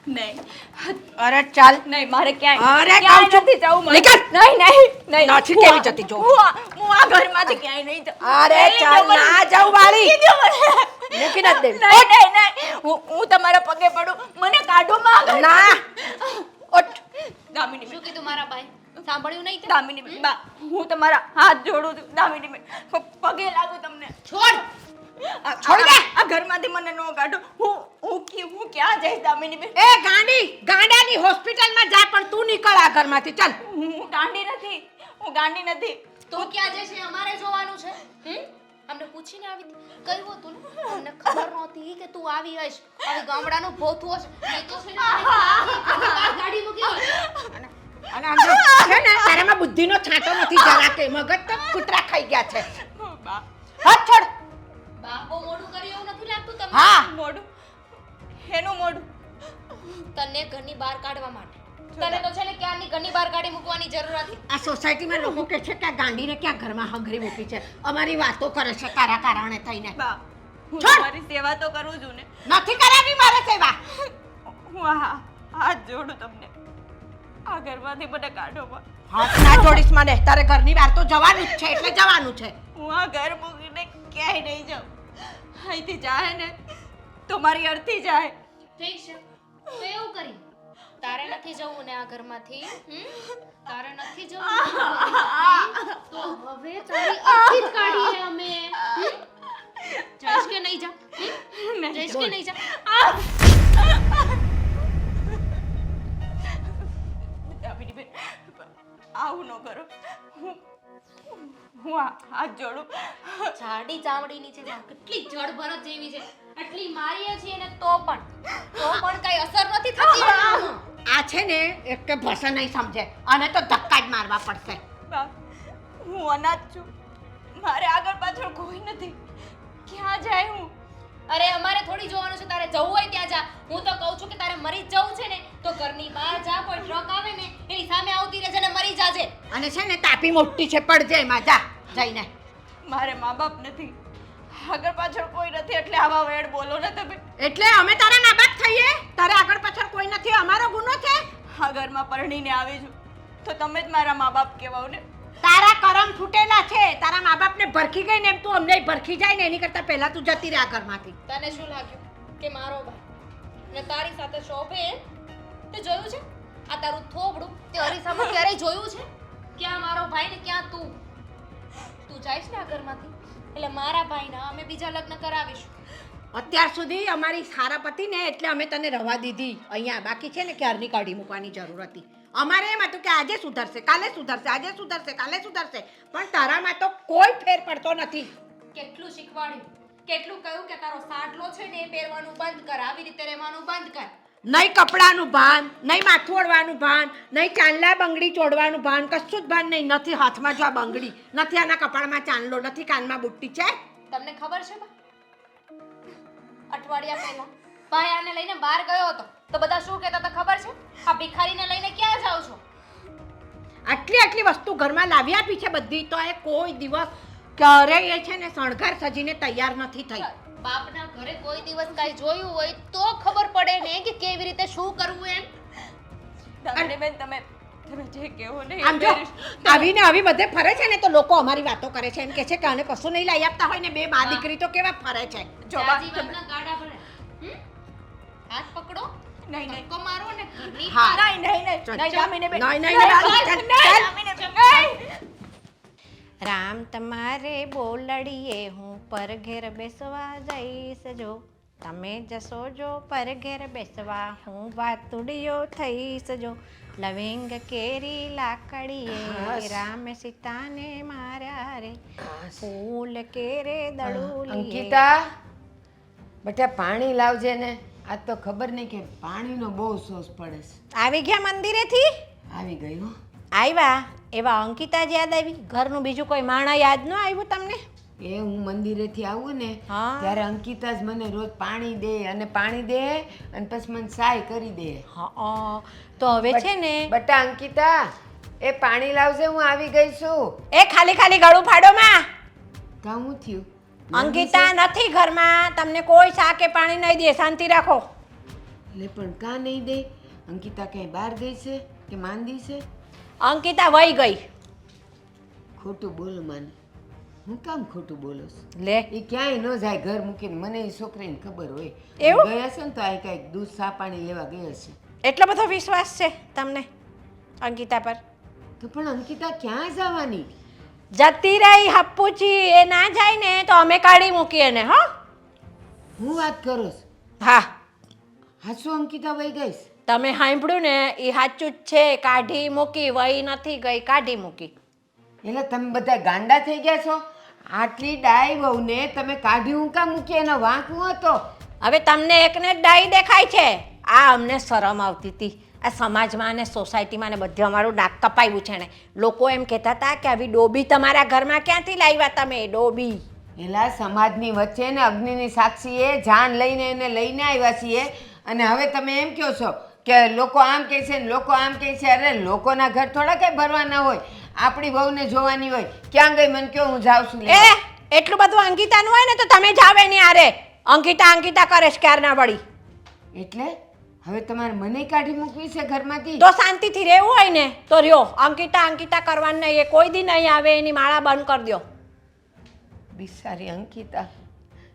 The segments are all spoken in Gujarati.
નહીં અરે ચાલ નહીં મારે ક્યાંય અરે ક્યાંય કહું છું. નથી જવું મારે. નીકળ. નહીં નથી કેવી જતી જો. હું આ ઘરમાંથી ક્યાંય નહીં જાઉં. અરે નહીં ચાલ જાઉં મને. ના જાઉં વાળી મૂકી દ્યો મને. મૂકી નથી દેવી. નહીં હું તમારા પગે પડું મને કાઢો માં આ ના ઘરમાંથી. ઓટ દામિની શું કીધું મારા ભાઈ સાંભળ્યું નહીં તે? દામિની બા હું તમારા હાથ જોડું છું દામિની પગે લાગુ તમને છોડ છોડ દે. આ ઘરમાંથી મને નો કાઢો હું ક્યાં જઈશ દામિની બેન એ ગાંડાની હોસ્પિટલમાં જા પણ તું નીકળ આ ઘરમાંથી ચાલ હું ગાંડી નથી તું ક્યાં જશે અમારે જોવાનું છે અમને પૂછીને આવી હતી કહ્યું હતું ને અમને ખબર નહોતી કે તું આવી હશ આવી ગામડાનું ભોથું હશે નહીં તો છે ને તને બહાર ગાડી મૂકી હોત. અને અંદર છે ને તારામાં બુદ્ધિનો છાંટો નથી જરા કે મગજ તો કૂતરા ખાઈ ગયા છે બા હાથ છોડ બાપો મોડું કર્યું એવું નથી લાગતું તમને? હા મોઢું એનું મોઢું તને ઘરની બહાર કાઢવા માટે તને તો છે ને ક્યારની ઘરની બહાર કાઢી મૂકવાની જરૂર હતી. આ સોસાયટીમાં લોકો કહે છે કે આ ગાંડીને ક્યાં ઘરમાં હંગરી મૂકી છે અમારી વાતો કરે છે તારા કારણે થઈને બા હું છોડ. તમારી સેવા તો કરું છું ને નથી કરાવી મારે સેવા હું હાથ જોડું તમને આ ઘરમાંથી મને કાઢો બા હાથ ના જોડીશ મને તારે ઘરની બહાર તો જવાનું જ છે એટલે જવાનું છે હું આ ઘર મૂકીને ક્યાંય નહીં જાઉં અહીંથી જાય ને તો મારી અર્થી જાય ઠીક છે તો એવું કરી તારે નથી જવું ને આ ઘરમાંથી તારે નથી જવું તો હવે તારી અર્થી જ કાઢીએ અમે જઈશ કે નહીં જા જઈશ કે નહીં જા દામિની બેન આવું ન કરો હું હાથ જોડું જાડી ચામડીની છે કેટલી જળભરત જેવી છે આટલી મારીએ છીએ ને તો પણ કઈ અસર નથી થતી એનામાં. આ છે ને એક કે ભાષા નહીં સમજે અને તો ધક્કા જ મારવા પડશે બા હું અનાથ છું મારે આગળ પાછળ કોઈ નથી ક્યાં જાય હું અરે અમારે થોડી જોવાનું છે તારે જવું હોય ત્યાં જા હું તો કહું છું કે તારે મરી જ જવું છે ને તો ઘરની બહાર જા કોઈ ટ્રક આવે ને એની સામે આવતી રહેજે ને મરી જાજે અને છે ને તાપી મોટી છે પડજે એમાં જા જઈને મારે મા બાપ નથી આગળ પાછળ કોઈ નથી એટલે આવા વેડ બોલો ને તમે એટલે અમે તારા મા બાપ થઈએ તારે આગળ પાછળ કોઈ નથી અમારો ગુનો છે આ ઘરમાં પરણીને આવી છું તો તમે જ મારા મા બાપ કહેવાઓ ને તારા કરમ ફૂટેલા છે તારા મા બાપને ભરખી ગઈ ને એમ તું અમને ભરખી જાય ને એની કરતા પહેલા તું જતી રહે આ ઘરમાંથી તને શું લાગ્યું કે મારો ભાઈ ને તારી સાથે શોભે તે જોયું છે આ તારું થોબડું તે અરીસામાં ક્યારેય જોયું છે ક્યાં મારો ભાઈ ને ક્યાં તું જઈશ ને આ ઘરમાંથી એટલે મારા ભાઈના અમે બીજા લગ્ન કરાવીશું અત્યાર સુધી અમારી સારા પતિ ને એટલે અમે તને રવા દીધી અહીંયા બાકી છે ને ક્યારની કાઢી મૂકવાની જરૂર હતી અમારે એમ હતું કે આજે સુધરશે કાલે સુધરશે આજે સુધરશે કાલે સુધરશે પણ તારામાં તો કોઈ ફેર પડતો નથી કેટલું શીખવાડ્યું કેટલું કહ્યું કે તારો સાટલો છે ને એ પહેરવાનું બંધ કર આવી રીતે રહેવાનું બંધ કર નહીં કપડાનું ભાન નહીં માથું ઓળવાનું ભાન નહીં ચાંદલા બંગડી ચોડવાનું ભાન કશું જ ભાન નહીં નથી હાથમાં જો આ બંગડી નથી આના કપાળમાં ચાંદલો નથી કાનમાં બુટ્ટી છે તમને ખબર છે બા અઠવાડિયા પહેલા ભાઈ આને લઈને બહાર ગયો હતો તો બધા શું કહેતા હતા ખબર છે આ ભિખારીને લઈને ક્યાં જાવ છો આટલી વસ્તુ ઘરમાં લાવી આપી છે બધી તો એ કોઈ દિવસ ક્યારેય એ છે ને શણગાર સજીને તૈયાર નથી થઈ બાપના ઘરે કોઈ દિવસ કાંઈ જોયું હોય તો ખબર પડે ને કે કેવી રીતે શું કરવું એમ દામિની બેન તમે જે કહેવો ને આમ જો આવીને આવી બધે ફરે છે ને તો લોકો અમારી વાતો કરે છે એમ કે છે કે આને કશું નહીં લાવી આપતા હોય ને બે બા દીકરી તો કેવા ફરે છે જો બા, જાજીવનના ગાડા ભરે હાથ પકડો નહીં ધક્કો મારો ને ઘરની હા. બહાર. નહીં દામિની બેન નહીં, નહીં, નહીં, દામિની બેન, નહીં. રામ તમારે બોલડીએ હું પર ઘેર બેસવા જઈશ જો તમે જશો જો પર ઘેર બેસવા હું વાતુડિયો થઈશ જો લવિંગ કેરી લાકડીએ રામ સીતાને માર્યા રે ફૂલ કેરે દડુલીએ અંકિતા બેટા પાણી લાવજે ને આજ તો ખબર નહીં કે પાણીનો બહુ સોસ પડે છે આવી ગયા મંદિરેથી આવી ગયું આવ્યા એવા અંકિતા જ યાદ આવી ઘરનું બીજું કોઈ માણા યાદ ન આવ્યું તમને એ હું મંદિરેથી આવું ને હા. ત્યારે અંકિતા જ મને રોજ પાણી દે અને પછી મને સાય કરી દે હા તો હવે છે ને બેટા અંકિતા એ પાણી લાવજે હું આવી ગઈ છું એ ખાલી ખાલી ગળું ફાડો માં કાં હું થયું અંકિતા નથી ઘરમાં તમને કોઈ શાકે પાણી નહીં દે શાંતિ રાખો એટલે પણ કાં નહીં દે? અંકિતા ક્યાંય બહાર ગઈ છે કે માંદી છે? અંકિતા વહી ગઈ. ખોટું બોલો માને. હું કામ ખોટું બોલો લે એ ક્યાંય ન જાય ઘર મૂકીને. મને એ છોકરીને ખબર હોય. એવું? ગયા હશે ને તો આ કાંઈક દૂધ સા પાણી લેવા ગઈ હશે. એટલો બધો વિશ્વાસ છે તમને અંકિતા પર? તો પણ અંકિતા ક્યાં જવાની? જતી રહી હપ્પુચી. એ ના જાય ને તો અમે કાઢી મૂકીએ ને. હો હું વાત કરો છો? હા, હાચું અંકિતા વહી ગઈશ? તમે સાંભળ્યું ને? એ સાચું જ છે. કાઢી મૂકી. વહી નથી ગઈ, કાઢી મૂકી. એટલે તમે બધા ગાંડા થઈ ગયા છો? આટલી ડાય વહુને તમે કાઢી ઊંકા મૂકી, એનો વાંક હું હતો? હવે તમને એકને જ ડાઈ દેખાય છે. આ અમને શરમ આવતી હતી. આ સમાજમાં ને સોસાયટીમાં ને બધે અમારું નાક કપાયું છે ને. લોકો એમ કહેતા હતા કે આવી ડોબી તમારા ઘરમાં ક્યાંથી લાવ્યા તમે? ડોબી એલા સમાજની વચ્ચે ને અગ્નિની સાક્ષીએ જાન લઈને એને લઈને આવ્યા છીએ, અને હવે તમે એમ કહો છો કે લોકો આમ કહે છે ને લોકો આમ કહે છે. અરે લોકોના ઘર થોડા કંઈ ભરવાના હોય, આપણી વહુને જોવાની હોય. ક્યાં ગઈ મને કહો, હું જાઉં છું. એ એટલું બધું અંકિતાનું હોય ને તો તમે જાવે નહીં. આરે અંકિતા અંકિતા કરે છે ક્યારના વળી. એટલે હવે તમારે મને કાઢી મૂકવી છે ઘરમાંથી? તો શાંતિથી રહેવું હોય ને તો રહ્યો. અંકિતા અંકિતા કરવાનું નહીં. એ કોઈ દી નહીં આવે. એની માળા બંધ કરી દો. બિચારી અંકિતા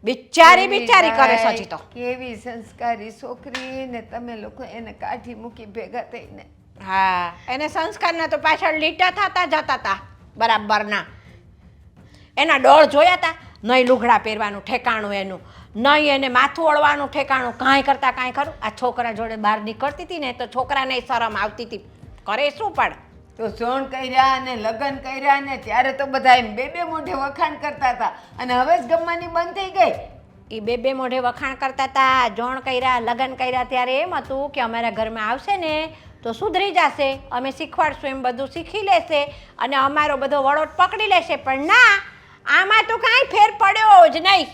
બિચારી બિચારી કરે છે હજી તો. કેવી સંસ્કારી છોકરી ને તમે લોકો એને કાઢી મૂકી ભેગા થઈને. હા, એને સંસ્કારના તો પાછળ લીટા થતા જતા હતા બરાબરના. એના ડોળ જોયા હતા? નહીં લુગડા પહેરવાનું ઠેકાણું એનું, નહીં એને માથું ઓળવાનું ઠેકાણું. કાંઈ કરતા કાંઈ ખરું. આ છોકરા જોડે બહાર નીકળતી હતી ને તો છોકરાને શરમ આવતી હતી. કરે શું પણ? તો સોણ કર્યા અને લગ્ન કર્યા ને ત્યારે તો બધા એમ બે બે મોઢે વખાણ કરતા હતા, અને હવે જ ગમવાની બંધ થઈ ગઈ. એ બે મોઢે વખાણ કરતા હતા. જોણ કર્યા, લગ્ન કર્યા ત્યારે એમ હતું કે અમારા ઘરમાં આવશે ને તો સુધરી જશે, અમે શીખવાડશું એમ બધું શીખી લેશે અને અમારો બધો વળોટ પકડી લેશે. પણ ના, આમાં તો કાંઈ ફેર પડ્યો જ નહીં.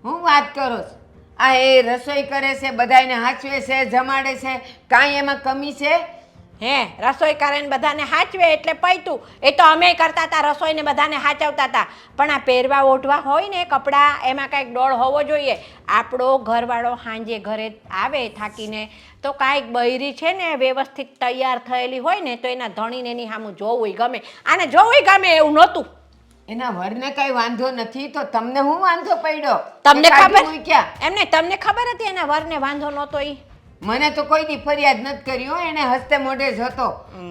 હું વાત કરો છો? આ એ રસોઈ કરે છે, બધાને હાચવે છે, જમાડે છે, કાંઈ એમાં કમી છે? હે, રસોઈ કરે ને બધાને હાચવે એટલે પૈતું. એ તો અમે કરતા હતા, રસોઈને બધાને હાચવતા હતા. પણ આ પહેરવા ઓઢવા હોય ને કપડાં, એમાં કાંઈક ડોળ હોવો જોઈએ. આપણો ઘરવાળો સાંજે ઘરે આવે થાકીને તો કાંઈક બૈરી છે ને વ્યવસ્થિત તૈયાર થયેલી હોય ને તો એના ધણીને એની સામું જોવું ગમે. આને જોવું ગમે એવું નહોતું. એના વરને કઈ વાંધો નથી તો તમને હું વાંધો પડ્યો? તમને ખબર? ક્યાં એમને તમને ખબર હતી એના વરને વાંધો નહોતો? ઈ મને તો કોઈ દી ફરિયાદ નથી કરી હો. એને હસ્તે મોઢે જ હતો.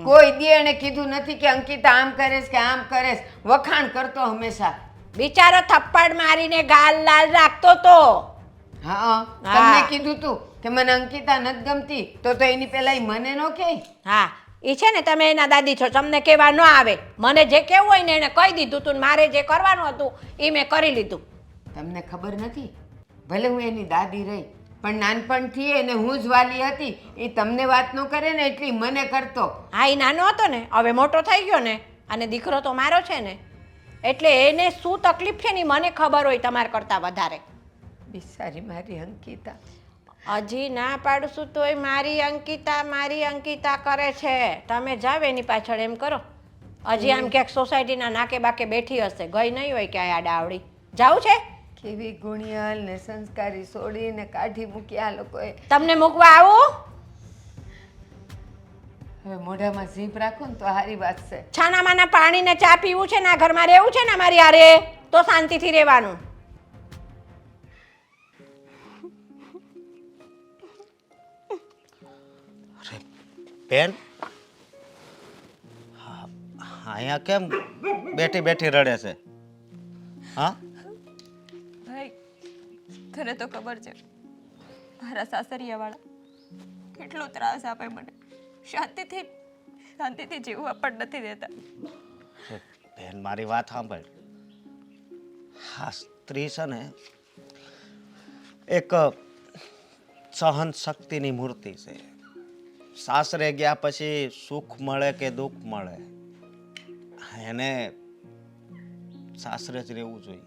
કોઈ દી એને કીધું નથી કે અંકિતા આમ કરે છે કે આમ કરે છે. વખાણ કરતો હંમેશા. બિચારો થપ્પડ મારીને ગાલ લાલ રાખતો તો. હા, તમને કીધું તું કે મને અંકિતા નથી ગમતી તો એની પહેલા ઈ મને નો કહે. હા, એ છે ને તમે એના દાદી છો, તમને કહેવા ન આવે. મને જે કહેવું હોય ને એને કહી દીધું તું. મારે જે કરવાનું હતું એ મેં કરી લીધું. તમને ખબર નથી? ભલે હું એની દાદી રહી પણ નાનપણથી એને હું જ વાલી હતી. એ તમને વાત ન કરે ને એટલી મને કરતો. હા, એ નાનો હતો ને, હવે મોટો થઈ ગયો ને, અને દીકરો તો મારો છે ને, એટલે એને શું તકલીફ છે ને મને ખબર હોય તમારા કરતાં વધારે. બિચારી મારી અંકિતા. હજી ના પાડશું તોય મારી અંકિતા કરે છે. તમે જાવ એની પાછળ એમ કરો. હજી આમ ક્યાંક સોસાયટીના નાકે બાકે બેઠી હશે, ગઈ નહીં હોય ક્યાંય આડાવડી. જાવું છે? કેવી ગુણિયાલ ને સંસ્કારી છોડીને કાઢી મૂકી આ લોકોએ. તમને મૂકવા આવું? હવે મોઢામાં જીભ રાખો ને તો સારી વાત છે. છાનામાના પાણીને ચા પીવું છે ને આ ઘરમાં રહેવું છે ને અમારી હારે તો શાંતિથી રહેવાનું. બેન, અહીંયા કેમ બેઠી બેઠી રડે છે? હા ભાઈ, તને તો ખબર છે મારા સાસરિયાવાળા કેટલો ત્રાસ આપે મને. શાંતિથી જીવવા પણ નથી દેતા. બેન, મારી વાત સાંભળ. હા, સ્ત્રી છે ને એક સહન શક્તિની મૂર્તિ છે. સાસરે ગયા પછી સુખ મળે કે દુઃખ મળે, એને સાસરે જ રહેવું જોઈએ.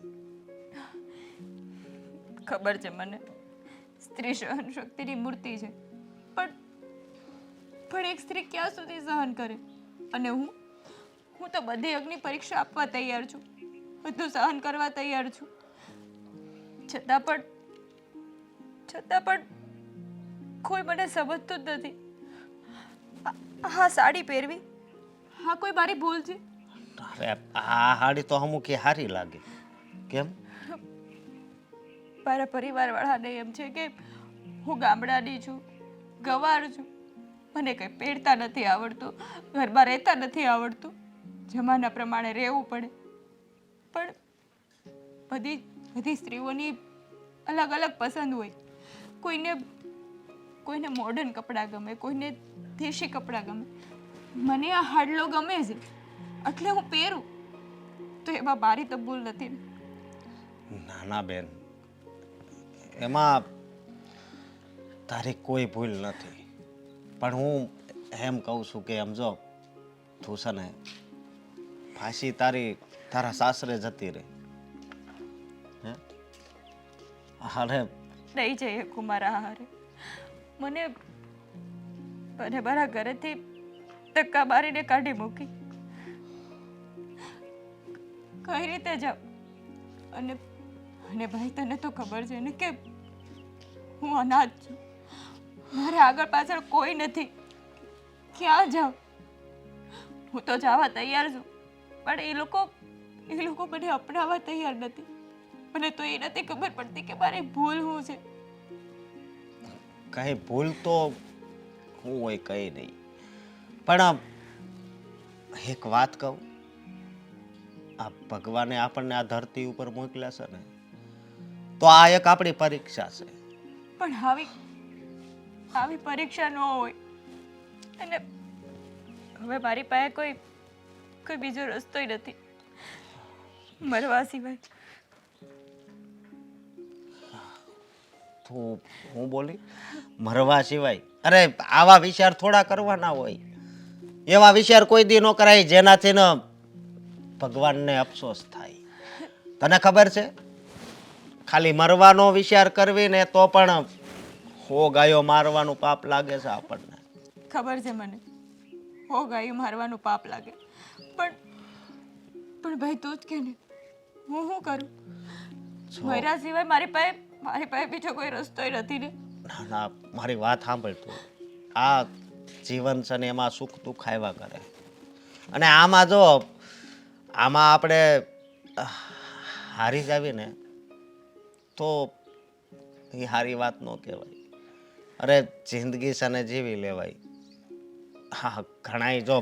ખબર છે મને, સ્ત્રી સહન શક્તિની મૂર્તિ છે, પણ એક સ્ત્રી ક્યાં સુધી સહન કરે? અને હું તો બધી અગ્નિ પરીક્ષા આપવા તૈયાર છું, બધું સહન કરવા તૈયાર છું. છતાં પણ કોઈ મને સમજતું જ નથી. હા સાડી પહેરવી હા કોઈ મારી ભૂલ છે? અરે આ સાડી તો અમુક સારી લાગે. કેમ? મારા પરિવારવાળાને એમ છે કે હું ગામડાની છું, ગવાર છું, મને કંઈ પહેરતા નથી આવડતું, ઘરમાં રહેતા નથી આવડતું, જમાના પ્રમાણે રહેવું પડે. પણ બધી બધી સ્ત્રીઓની અલગ અલગ પસંદ હોય. કોઈને મોડર્ન કપડાં ગમે, કોઈને દેશી કપડાં ગમે. મને આ હાડલો ગમે છે એટલે હું પહેરું, તો એમાં મારી તો ભૂલ નથી ને. ના ના બેન, એમાં તારી કોઈ ભૂલ નથી. પણ હું એમ કહું છું કે સમજો તું છે ને ફાંસી તારા સાસરે જતી રહે. અરે નહીં જઈએ કુમારા હારે. મને મારા ઘરેથી ધક્કા મારીને કાઢી મૂકી. કઈ રીતે જાઉં? અને ભાઈ તને તો ખબર છે ને કે હું અનાથ છું, મારે આગળ પાછળ કોઈ નથી. ક્યાં જાઉં? હું તો જવા તૈયાર છું, પણ એ લોકો મને અપનાવવા તૈયાર નથી. મને તો એ નથી ખબર પડતી કે મારી ભૂલ શું છે. કઈ ભૂલ તો હું હોય કઈ નહીં. પણ એક વાત કહું, આ ભગવાને આપણને આ ધરતી ઉપર મોકલ્યા છે ને, તો આ એક આપણી પરીક્ષા છે. પણ આવી પરીક્ષા ન હોય. અને હવે મારી પાસે કોઈ બીજો રસ્તોય નથી મરવા સિવાય. તું હું બોલી મરવા સિવાય? અરે આવા વિચાર થોડા કરવાના હોય. એવા વિચાર કોઈ દી ન કરાય જેનાથી ને ભગવાનને અફસોસ થાય. તને ખબર છે, ખાલી મરવાનો વિચાર કરવી ને તો પણ હો ગાયો મારવાનું પાપ લાગે છે આપણને. ખબર છે મને, હો ગાયું મારવાનું પાપ લાગે. પણ ભાઈ તું જ કે ને, હું શું કરું? મર્યા સિવાય મારી પાસે બીજો કોઈ રસ્તોય નથી ને. ના ના, મારી વાત સાંભળ તું. આ જીવન છે ને એમાં સુખ દુઃખ આવ્યા કરે. અને આમાં આપણે હારી જાવી ને તો એ સારી વાત ન કહેવાય. અરે જિંદગી છે ને જીવી લેવાય. હા ઘણાય જો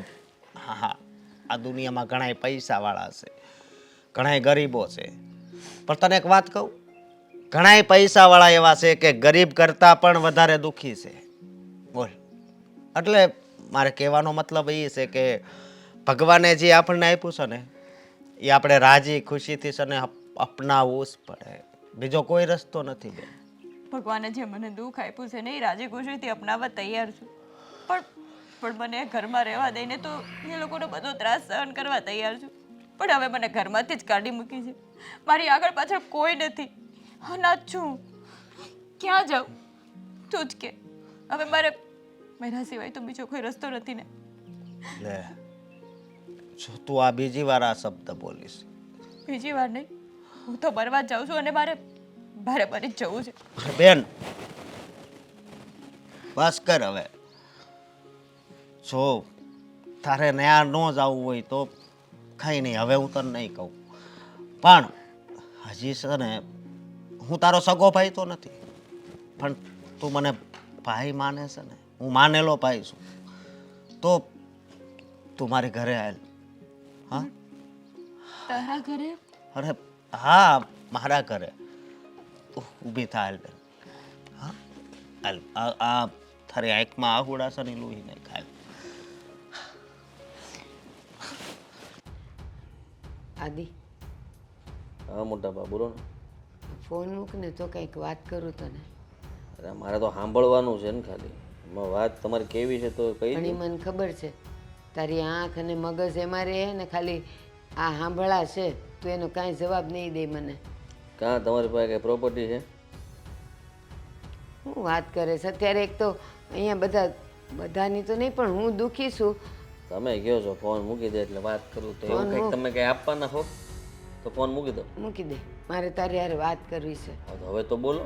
આ દુનિયામાં ઘણાય પૈસાવાળા છે, ઘણાય ગરીબો છે. પણ તને એક વાત કહું, ઘણાય પૈસાવાળા એવા છે કે ગરીબ કરતાં પણ વધારે દુઃખી છે. બોલ. એટલે મારે કહેવાનો મતલબ એ છે કે ભગવાને જે આપણને આપ્યું છે ને એ આપણે રાજી ખુશીથી છે ને અપનાવવું જ પડે. બીજો કોઈ રસ્તો નથી બેન. ભગવાને જે મને દુઃખ આપ્યું છે ને એ રાજી ખુશીથી અપનાવવા તૈયાર છું. પણ મને ઘરમાં રહેવા દઈને તો એ લોકોનો બધો ત્રાસ સહન કરવા તૈયાર છું. પણ હવે મને ઘરમાંથી જ કાઢી મૂકી છે. મારી આગળ પાછળ કોઈ નથી, અનાથ છું. ક્યાં જાઉં તું જ કે. હવે મારા સિવાય તો બીજો કોઈ રસ્તો નથી ને. લે જો તું આ બીજી વાર આ શબ્દ બોલીશ. બીજી વાર નહીં, હું તો બરવા જ જાઉં છું અને મારે મરી જ જવું છે. બેન બસ કર હવે. જો તારે ન્યા ન જવું હોય તો કંઈ નહીં, હવે હું તને નહીં કહું. પણ હજી છે ને હું તારો સગો ભાઈ તો નથી, પણ તું મને ભાઈ માને છે ને, હું માનેલો ભાઈ છું. તો તું મારી ઘરે આવેલ. હા તારા ઘરે? અરે હા મારા ઘરે ઊભી થા હાલ બેન. હા હાલ આ તારી આંખમાં આહુડા છે ને લોહી નહીં ખાય. આદિ હા મોટા બા બોલો ને. ફોન મૂક ને તો કંઈક વાત કરું તને. અરે મારે તો સાંભળવાનું છે ને ખાલી. એમાં વાત તમારી કેવી છે તો કઈ પણ ઈ મને ખબર છે તારી આંખ અને મગજ એમાં રહે ને ખાલી આ સાંભળા છે, તું એનો કાંઈ જવાબ નહીં દે મને. કાં તમારી પાસે કઈ પ્રોપર્ટી છે? હું વાત કરે છે અત્યારે? એક તો અહીંયા બધાની તો નહીં પણ હું દુઃખી છું. તમે કહો છો ફોન મૂકી દે એટલે વાત કરું તો એવું કંઈક તમે કંઈ આપવાના હો તો ફોન મૂકી દો. મૂકી દે, મારે તારી હારે વાત કરવી છે. હા તો હવે તો બોલો.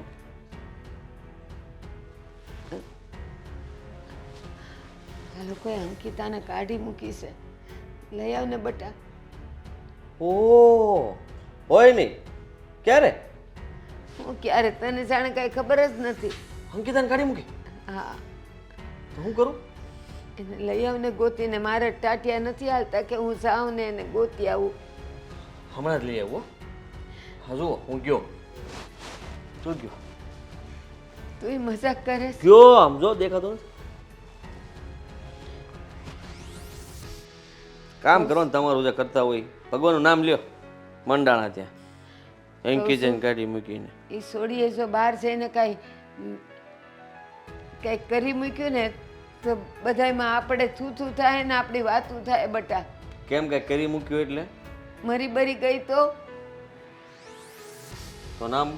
આ લોકોએ અંકિતાને કાઢી મૂકી છે. લઈ આવ ને બટા. ઓ હોય નહીં ક્યારે હું ક્યારે તને જાણે કાંઈ ખબર જ નથી. અંકિતાને કાઢી મૂકી હા, તો હું કરું એને લઈ આવને ગોતીને. મારે ટાટિયા નથી હાલતા કે હું જાઉં ને એને ગોતી આવું. હમણાં જ લઈ આવું હો. હા જુઓ હું ગયો તું ગયો તું મજાક કરે છે? ગયો આમ જો દેખાતો નથી કામ કરો ને તમારું જે કરતા હોય ભગવાનનું નામ લ્યો મંડાણા ત્યાં અંકી જઈને કાઢી મૂકીને એ છોડીએ જો બહાર જઈને કાંઈ કરી મૂક્યું ને તો બધાયમાં આપણે થૂ થાય ને આપણી વાતું થાય બટા. કેમ કઈ કરી મૂક્યું એટલે મરી બરી ગઈ તો નામ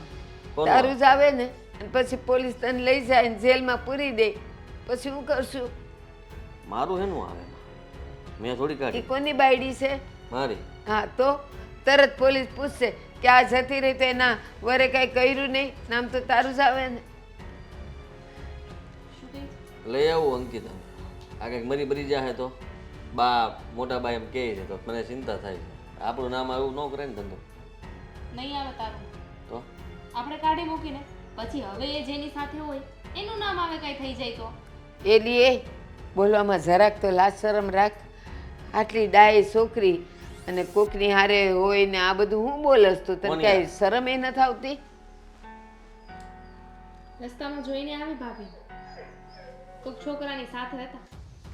કોનું તારું જ આવે ને અને પછી પોલીસ તને લઈ જાય ને જેલમાં પૂરી દે પછી હું કરશું? મારું હેનું આવે મેં થોડી એ કાઢી કોની બાયડી છે? મારી હા તો તરત પોલીસ પૂછશે કે આ જતી રહી તો એના વરે કાંઈ કર્યું નહીં, નામ તો તારું જ આવે ને. લઈ આવું અંકિતા આ કંઈક મરી બરી જાય તો બા મોટા બા એમ કહે છે તો મને ચિંતા થાય છે. આપણું નામ આવું ન કરે ને ધંધો નહીં આવે તારું તો આપણે કાઢી મૂકીને પછી હવે એ જેની સાથે હોય એનું નામ આવે કઈ થઈ જાય તો એલી એ બોલવામાં જરાક તો લાજ શરમ રાખ. આટલી ડાય છોકરી અને કોકની હારે હોય ને આ બધું હું બોલસ તો તને કોની કાંઈ શરમ એ નથી આવતી? રસ્તામાં જોઈને આવી ભાભી કોઈક છોકરાની સાથે હતા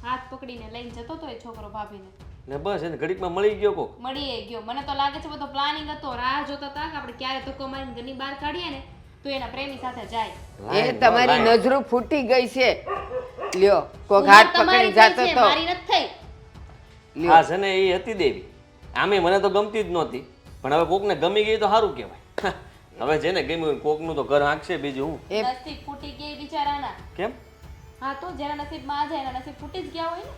હાથ પકડીને લઈને જતો તો એ છોકરો ભાભીને ને બસ એને ઘડીકમાં મળી ગયો કોક મળી ગયો મને તો લાગે છે બધો પ્લાનિંગ હતો રાહ જોતા હતા કે આપણે ક્યારે ધક્કો મારીને ઘરની બહાર કાઢીએ ને તો એના પ્રેમી સાથે જાય એ તમારી નજરો ફૂટી ગઈ છે. લ્યો કોક હાથ પકડી જાતો તો મારી નથી થઈ હા છે ને એ હતી દેવી આમે મને તો ગમતી જ નહોતી પણ હવે કોકને ગમી ગઈ તો સારું કહેવાય હવે જેને ગમ્યું કોકનું તો ઘર આંકશે બીજું હું એ નસીબ ફૂટી ગઈ બિચારાના કેમ હા તો જેના નસીબમાં આ જાય એના નસીબ ફૂટી જ ગયા હોય ને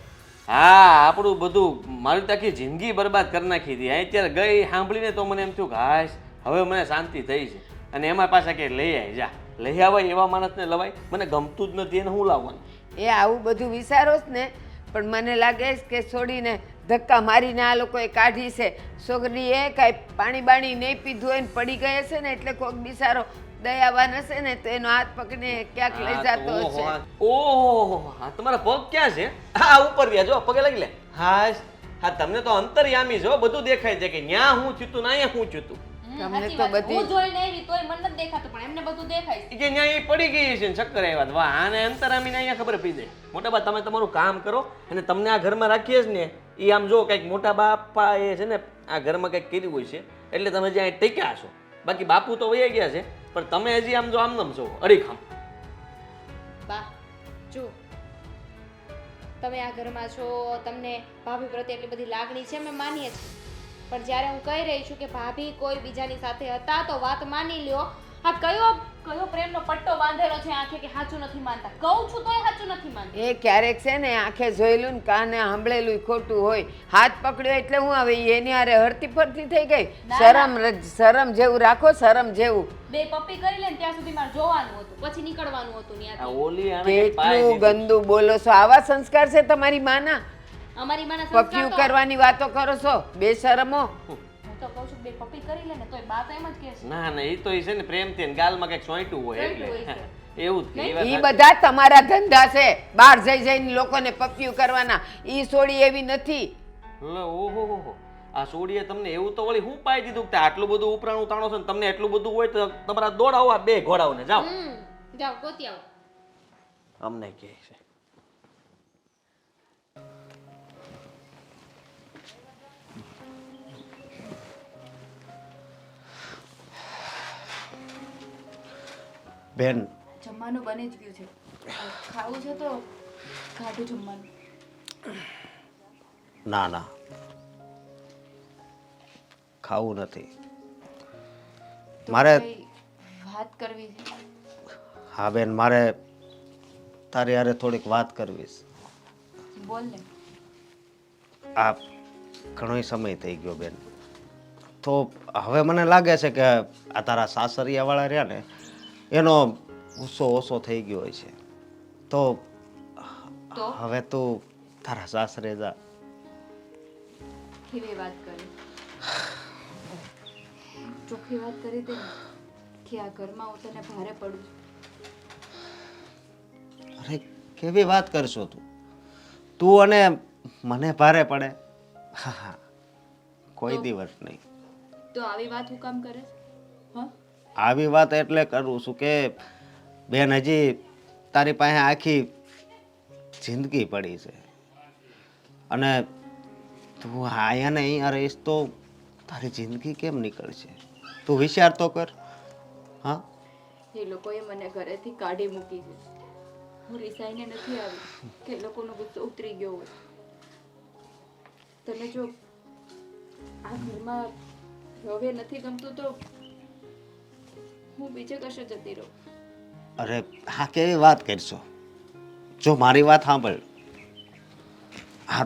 હા આપણું બધું મારી તો આખી જિંદગી બરબાદ કરી નાખી હતી અહીં ત્યારે ગઈ સાંભળીને તો મને એમ થયું કે હાશ હવે મને શાંતિ થઈ છે અને એમાં પાછા કે લઈ આવી જા લઈ આવાય એવા માણસને લવાય મને ગમતું જ નથી એને હું લાવવાનું એ આવું બધું વિચારો જ ને પણ મને લાગે છે કે છોડીને ધક્કા મારીને આ લોકોએ કાઢી છે. છોકરીએ કાંઈ પાણી બાણી નહીં પીધું હોય ને પડી ગઈ હશે ને એટલે કોઈક બિચારો દયાવાન હશે ને તો એનો હાથ પકડીને ક્યાંક લઈ જતો હશે. ઓહો હા તમારા પગ ક્યાં છે હા ઉપર રહ્યા જો પગે લાગી લે હા હા તમને તો અંતર્યામી છો બધું દેખાય છે કે ન્યા હું થયું તું ના અહીંયા હું થયું તું તમને સાચી તો વાત છે. બધી હું જોઈને આવી તોય મને નથી દેખાતું પણ એમને બધું દેખાય છે કે ન્યા એ પડી ગઈ છે ને ચક્કર આવ્યા વાહ આને અંતરામીને અહીંયા ખબર પડી જાય મોટા બા તમે તમારું કામ કરો અને તમને આ ઘરમાં રાખીએ છે ને એ આમ જો કંઈક મોટા બાપા એ છે ને આ ઘરમાં કંઈક કર્યું હોય છે એટલે તમે જ્યાં ટેક્યા છો બાકી બાપુ તો વહી ગયા છે પણ તમે હજી આમ જો આમ છો અડીખમ બા જો તમે આ ઘરમાં છો તમને ભાભી પ્રત્યે એટલી બધી લાગણી છે અમે માનીએ છીએ પણ જ્યારે હું કહી રહી છું કે ભાભી કોઈ બીજાની સાથે હતા તો વાત માની લ્યો આ કયો પ્રેમનો પટ્ટો બાંધેલો છે આંખે કે સાચું નથી માનતા કહું છું તોય સાચું નથી માનતા એ ક્યારેક છે ને આંખે જોયેલું ને કાને સાંભળેલું ખોટું હોય. હાથ પકડ્યો એટલે હું હવે એની હારે હરતી ફરતી થઈ ગઈ. શરમ જેવું રાખો, શરમ જેવું. બે પપ્પી કરી લે ને ત્યાં સુધી મારે જોવાનું હતું પછી નીકળવાનું હતું આ ત્યાંથી ઓલી આને કંઈક પાય કેટલું દીધું. ગંદુ બોલો છો. આવા સંસ્કાર છે તમારી માના? અમારી માના સંસ્કાર પપ્પિયું તો કરવાની વાતો કરો છો, બેશરમો. હું તો કહું છું બે પપ્પી કરી લે ને તોય બા તો એમ જ કહે છે ના ના એ તો એ છે ને પ્રેમથી ને ગાલમાં કંઈક સોંટ્યું હોય સોંટ્યું હોય એટલે એવું જ કે એ વાત ઈ સાચી. બધા તમારા ધંધા છે. બહાર જઈ જઈને લોકોને પપ્પિયું કરવાના. ઈ સોડી એવી નથી. લે, ઓહો હો હો. આ સોડીએ તમને એવું તો વળી હું પાઈ દીધું કે આટલું બધું ઉપરાણું તાણો છે ને તમને એટલું બધું હોય તો તમારા દોડાવો આ બે ઘોડાઓને જાઓ જાઓ ગોતી આવો અમને કહે છે બેન જમવાનું બની જ ગયું છે ખાવું છે તો ખાધું જમવાનું ના ના ખાવું નથી મારે. કઈ વાત કરવી છે હા બેન મારે તારી હારે થોડીક વાત કરવી છે. બોલ ને આ ઘણો સમય થઈ ગયો બેન, તો હવે મને લાગે છે કે આ તારા સાસરિયાવાળા રહ્યા ને એનો ગુસ્સો ઓછો થઈ ગયો હોય છે. તો તો હવે તું તારા સાસરે જા. કેવી વાત કરી, ચોખ્ખી વાત કરી દે ને કે આ ઘરમાં હું તને ભારે પડું છું. અરે કેવી વાત કરશો તું અને મને ભારે પડે? હા હા, કોઈ દિવસ નહીં. તો આવી વાત હું કામ કરે છે? હા, આવી વાત એટલે કરું છું કે બેન, હજી તારી પાસે આખી જિંદગી પડી છે અને તું આયા ને અહીંયા રહીશ તો તારી જિંદગી કેમ નીકળશે? તું વિચાર તો કર. હા, એ લોકોએ મને ઘરેથી કાઢી મૂકી છે. હું રિસાઈને નથી આવી કે એ લોકોનો ગુસ્સો ઉતરી ગયો હોય. તને જો આ ઘરમાં હવે નથી ગમતું તો હું બીજે કશે જતી રહું. અરે હા, કેવી વાત કરશો? જો મારી વાત સાંભળ, આ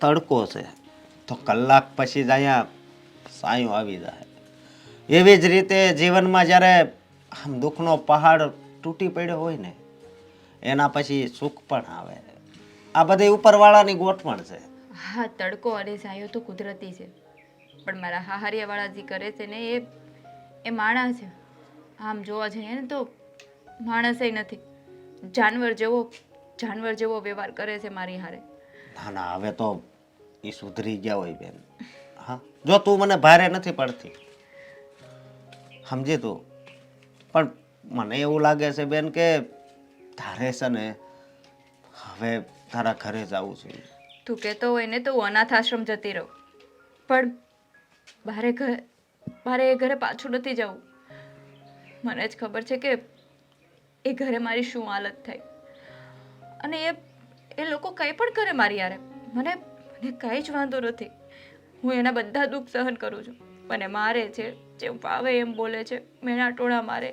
તડકો છે તો કલાક પછી જ અહીંયા સાયું આવી જાય. એવી જ રીતે જીવનમાં જ્યારે આમ દુઃખનો પહાડ તૂટી પડ્યો હોય ને એના પછી સુખ પણ આવે. આ બધી ઉપરવાળાની ગોઠવણ છે. હા, તડકો અને સાયો તો કુદરતી છે, પણ મારા હાહરિયાવાળા જે કરે છે ને એ માણસ છે. આમ જોવા જઈએ ને તો માણસે નથી, જાનવર જેવો વ્યવહાર કરે છે મારી હારે. ના ના, હવે તો એ સુધરી ગયા હોય બેન. હા, જો તું મને ભારે નથી પડતી, સમજી તું. પણ મને એવું લાગે છે બેન કે તારે છે ને હવે તારા ઘરે જવું છે. તું કહેતો હોય ને તો હું અનાથ આશ્રમ જતી રહું, પણ મારે એ ઘરે પાછું નથી જવું. મને જ ખબર છે કે એ ઘરે મારી શું હાલત થાય. અને એ લોકો કંઈ પણ કરે મારી યારે, મને કંઈ જ વાંધો નથી. હું એના બધા દુઃખ સહન કરું છું. મને મારે છે, જેમ ફાવે એમ બોલે છે, મેણા ટોળા મારે,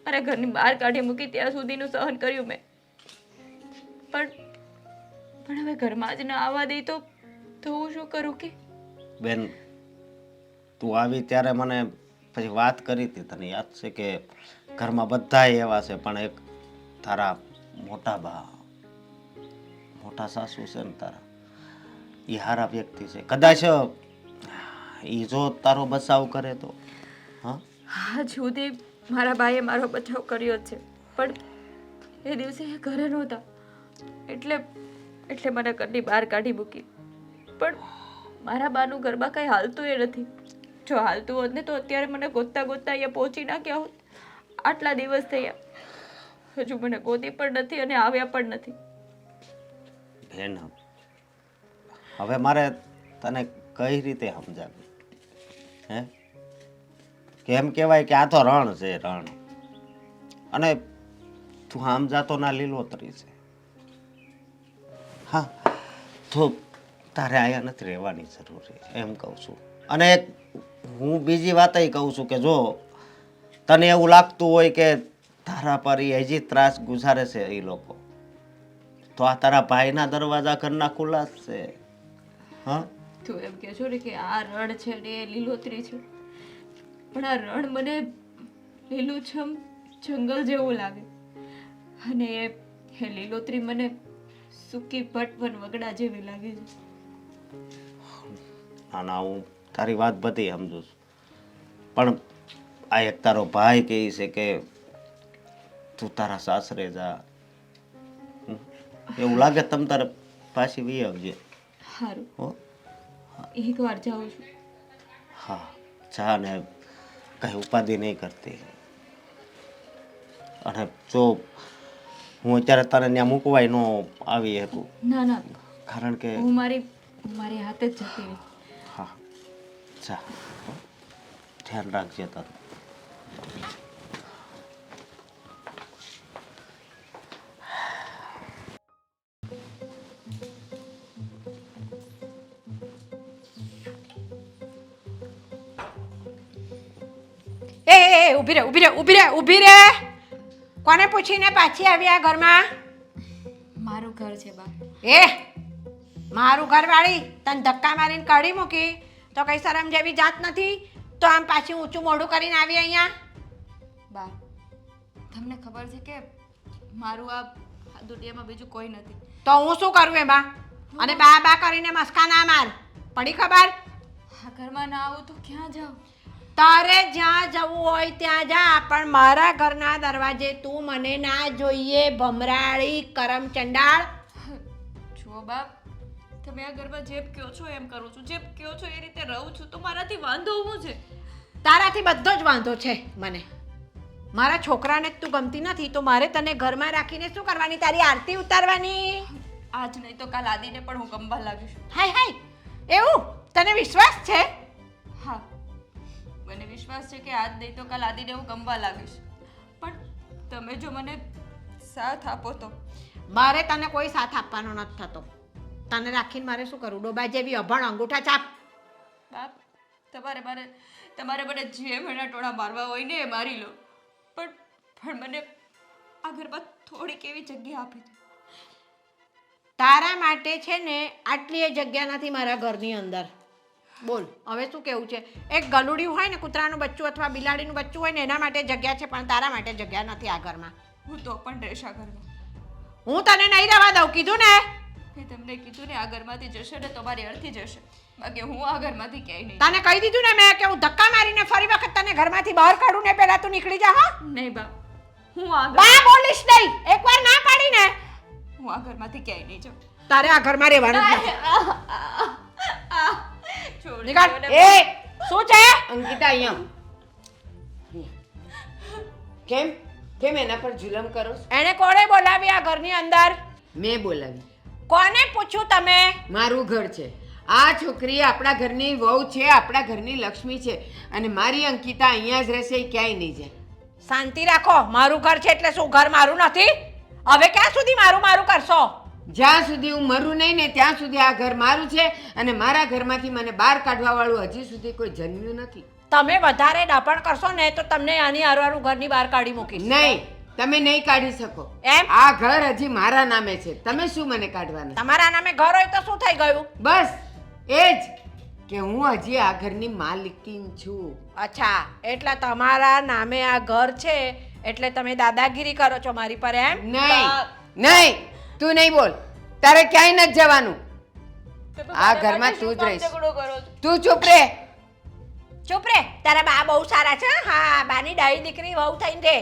મારે ઘરની બહાર કાઢી મૂકી ત્યાં સુધીનું સહન કર્યું મેં. પણ હવે ઘરમાં જ ના આવવા દે તો હું શું કરું કે? બેન, તું આવી ત્યારે મને પછી વાત કરી હતી, તને યાદ છે કે ઘરમાં બધા એવા છે પણ એક તારા મોટા સાસુ છે ને તારા, એ હારા વ્યક્તિ છે. કદાચ એ જો તારો બચાવ કરે તો. હા, આજ સુધી મારા ભાઈએ મારો બચાવ કર્યો જ છે, પણ એ દિવસે એ ઘરે નહોતા એટલે મને ઘરની બહાર કાઢી મૂકી. પણ મારા બાનું ઘરમાં કંઈ હાલતું એ નથી. જો હાલતું હોત ને તો અત્યારે મને ગોતતા અહીંયા પહોંચી નાખ્યા હોત. આટલા દિવસ થયા, હજુ મને ગોતી પણ નથી અને આવ્યા પણ નથી. બેન, હવે મારે તને કઈ રીતે સમજાવી? હે, કેમ કહેવાય કે આ તો રણ છે, રણ. અને તું આમ જાતો ના લીલોતરી છે. હા, તો તારે અહીંયા નથી રહેવાની જરૂર છે એમ કહું છું. અને હું બીજી વાત કહું છું કે જો તને એવું લાગતું હોય કે તારા પર એ હજી ત્રાસ ગુજારે છે એ લોકો, તો આ તારા ભાઈના દરવાજા ઘરના ખુલ્લા જ છે. હા, તું એમ કહે છો ને કે આ રણ છે ને એ લીલોતરી છે, પણ આ રણ મને લીલુંછમ જંગલ જેવું લાગે અને એ લીલોતરી મને સૂકી ભટવન વગડા જેવી લાગે છે. ના, હું તારી વાત બધી સમજુ છું, પણ આ એક તારો ભાઈ કહે છે કે તું તારા સાસરે જા. એવું લાગે તમ તારે પાછી વી આવજે. સારું, હો, એકવાર જાઉં છું. હા, જા ને કઈ ઉપાધિ નહીં કરતી. અને જો હું અત્યારે તારે ત્યાં મૂકવાય ન આવી શકું, ના, કારણ કે હું મારી હાથે જ જતી રહીશ. હા, જા, હો. ધ્યાન રાખજે તારું. ઊભી રે. કોને પૂછીને પાછી આવી આ ઘરમાં? મારું ઘર છે બા. એ મારું ઘર વાળી તને ધક્કા મારીને કાઢી મૂકી તો કઈ શરમ જેવી જાત નથી? તો આમ પાછી ઊંચું મોઢું કરીને આવી અહીંયા? બા, તમને ખબર છે કે મારું આ દુનિયામાં બીજું કોઈ નથી. તો હું શું કરું એમાં? અને બા બા કરીને મસ્કા ના માર, પડી ખબર? આ ઘરમાં ના આવું તો ક્યાં જાઉં? તારે જ્યાં જવું હોય ત્યાં જા, પણ મારા ઘરના દરવાજે તું મને ના જોઈએ, ભમરાળી કરમ ચંડાળ. જુઓ બાપ, તમે આ ઘરમાં જેમ કહો છો એમ કરું છું, જેમ કહો છો એ રીતે રહું છું, તો મારાથી વાંધો શું છે? તારાથી બધો જ વાંધો છે મને. મારા છોકરાને જ તું ગમતી નથી તો મારે તને ઘરમાં રાખીને શું કરવાની? તારી આરતી ઉતારવાની? આજ નહીં તો કાલ આદિને પણ હું ગમવા લાગીશ. હાય હાય, એવું તને વિશ્વાસ છે? હા, મને વિશ્વાસ છે કે આજ નહીં તો કાલ આદિને હું ગમવા લાગીશ. પણ તમે જો મને સાથ આપો તો. મારે તને કોઈ સાથ આપવાનો નથી થતો. તને રાખીને મારે શું કરું? ડોબા જેવી અભણ અંગૂઠા ચાપ. બાપ, તમારે મને જે મહિના ટોળા મારવા હોય ને એ મારી લો, પણ મને આ ઘરમાં થોડીક એવી જગ્યા આપી દો. તારા માટે છે ને આટલી જગ્યા નથી મારા ઘરની અંદર. બોલ હવે શું કેવું છે? એક ગલુડિયું હોય ને, કૂતરાનું બચ્ચું અથવા બિલાડીનું બચ્ચું હોય ને, એના માટે જગ્યા છે, પણ તારા માટે જગ્યા નથી આ ઘરમાં. હું તો પણ રહીશ આ ઘરમાં. હું તને નહીં રહેવા દઉં, કીધું ને? મેં તમને કીધું ને આ ઘરમાંથી જશે ને તો મારી અર્થી જશે, બાકી હું આ ઘરમાંથી ક્યાંય નહીં. તને કહી દીધું ને મેં કે હું ધક્કા મારીને ફરી વખત તને ઘરમાંથી બહાર કાઢું ને પહેલા તું નીકળી જા. હા નહીં બાપ, હું આ બા બોલીશ નહીં. એકવાર ના પાડી ને, હું આ ઘરમાંથી ક્યાંય નહીં જાઉં. તારે આ ઘરમાં રહેવાનું જ નથી. છોડી નીકળ. દો ને. એ શું છે? અંકિતા અહીંયા કેમ કેમ એના પર જુલમ કરો છો? એને કોણે બોલાવી આ ઘરની અંદર? મેં બોલાવી. કોને પૂછ્યું તમે? મારું ઘર છે. આ છોકરી આપણા ઘરની વહુ છે, આપણા ઘરની લક્ષ્મી છે, અને મારી અંકિતા અહીંયા જ રહેશે, એ ક્યાંય નહીં જાય. શાંતિ રાખો. મારું ઘર છે એટલે શું ઘર મારું નથી? હવે ક્યાં સુધી મારું મારું કરશો? જ્યાં સુધી હું મરું નહીં ને ત્યાં સુધી આ ઘર મારું છે, અને મારા ઘરમાંથી મને બહાર કાઢવા વાળું હજી સુધી કોઈ જન્મ્યું નથી. તમે વધારે ડપણ કરશો ને તો તમને આની હારવાનું ઘરની બહાર કાઢી મૂકીશ. નહીં, તમે નહીં કાઢી શકો. એમ? આ ઘર હજી મારા નામે છે. તમે શું મને કાઢવાના? તમારા નામે ઘર હોય તો શું થઈ ગયું? બસ એ જ કે હું હજી આ ઘરની માલિકીન છું. અચ્છા, એટલે તમારા નામે આ ઘર છે એટલે તમે દાદાગીરી કરો છો મારી પર, એમ? નહીં નહીં, તું નહીં બોલ. તારે ક્યાંય નથી જવાનું. આ ઘરમાં તું જ રહીશ. ઝઘડો કરો છો. તું ચૂપ રે. ચૂપ રે. તારા બા બહુ સારા છે. હા, બાની ડાઈ દીકરી વહુ થઈને રે.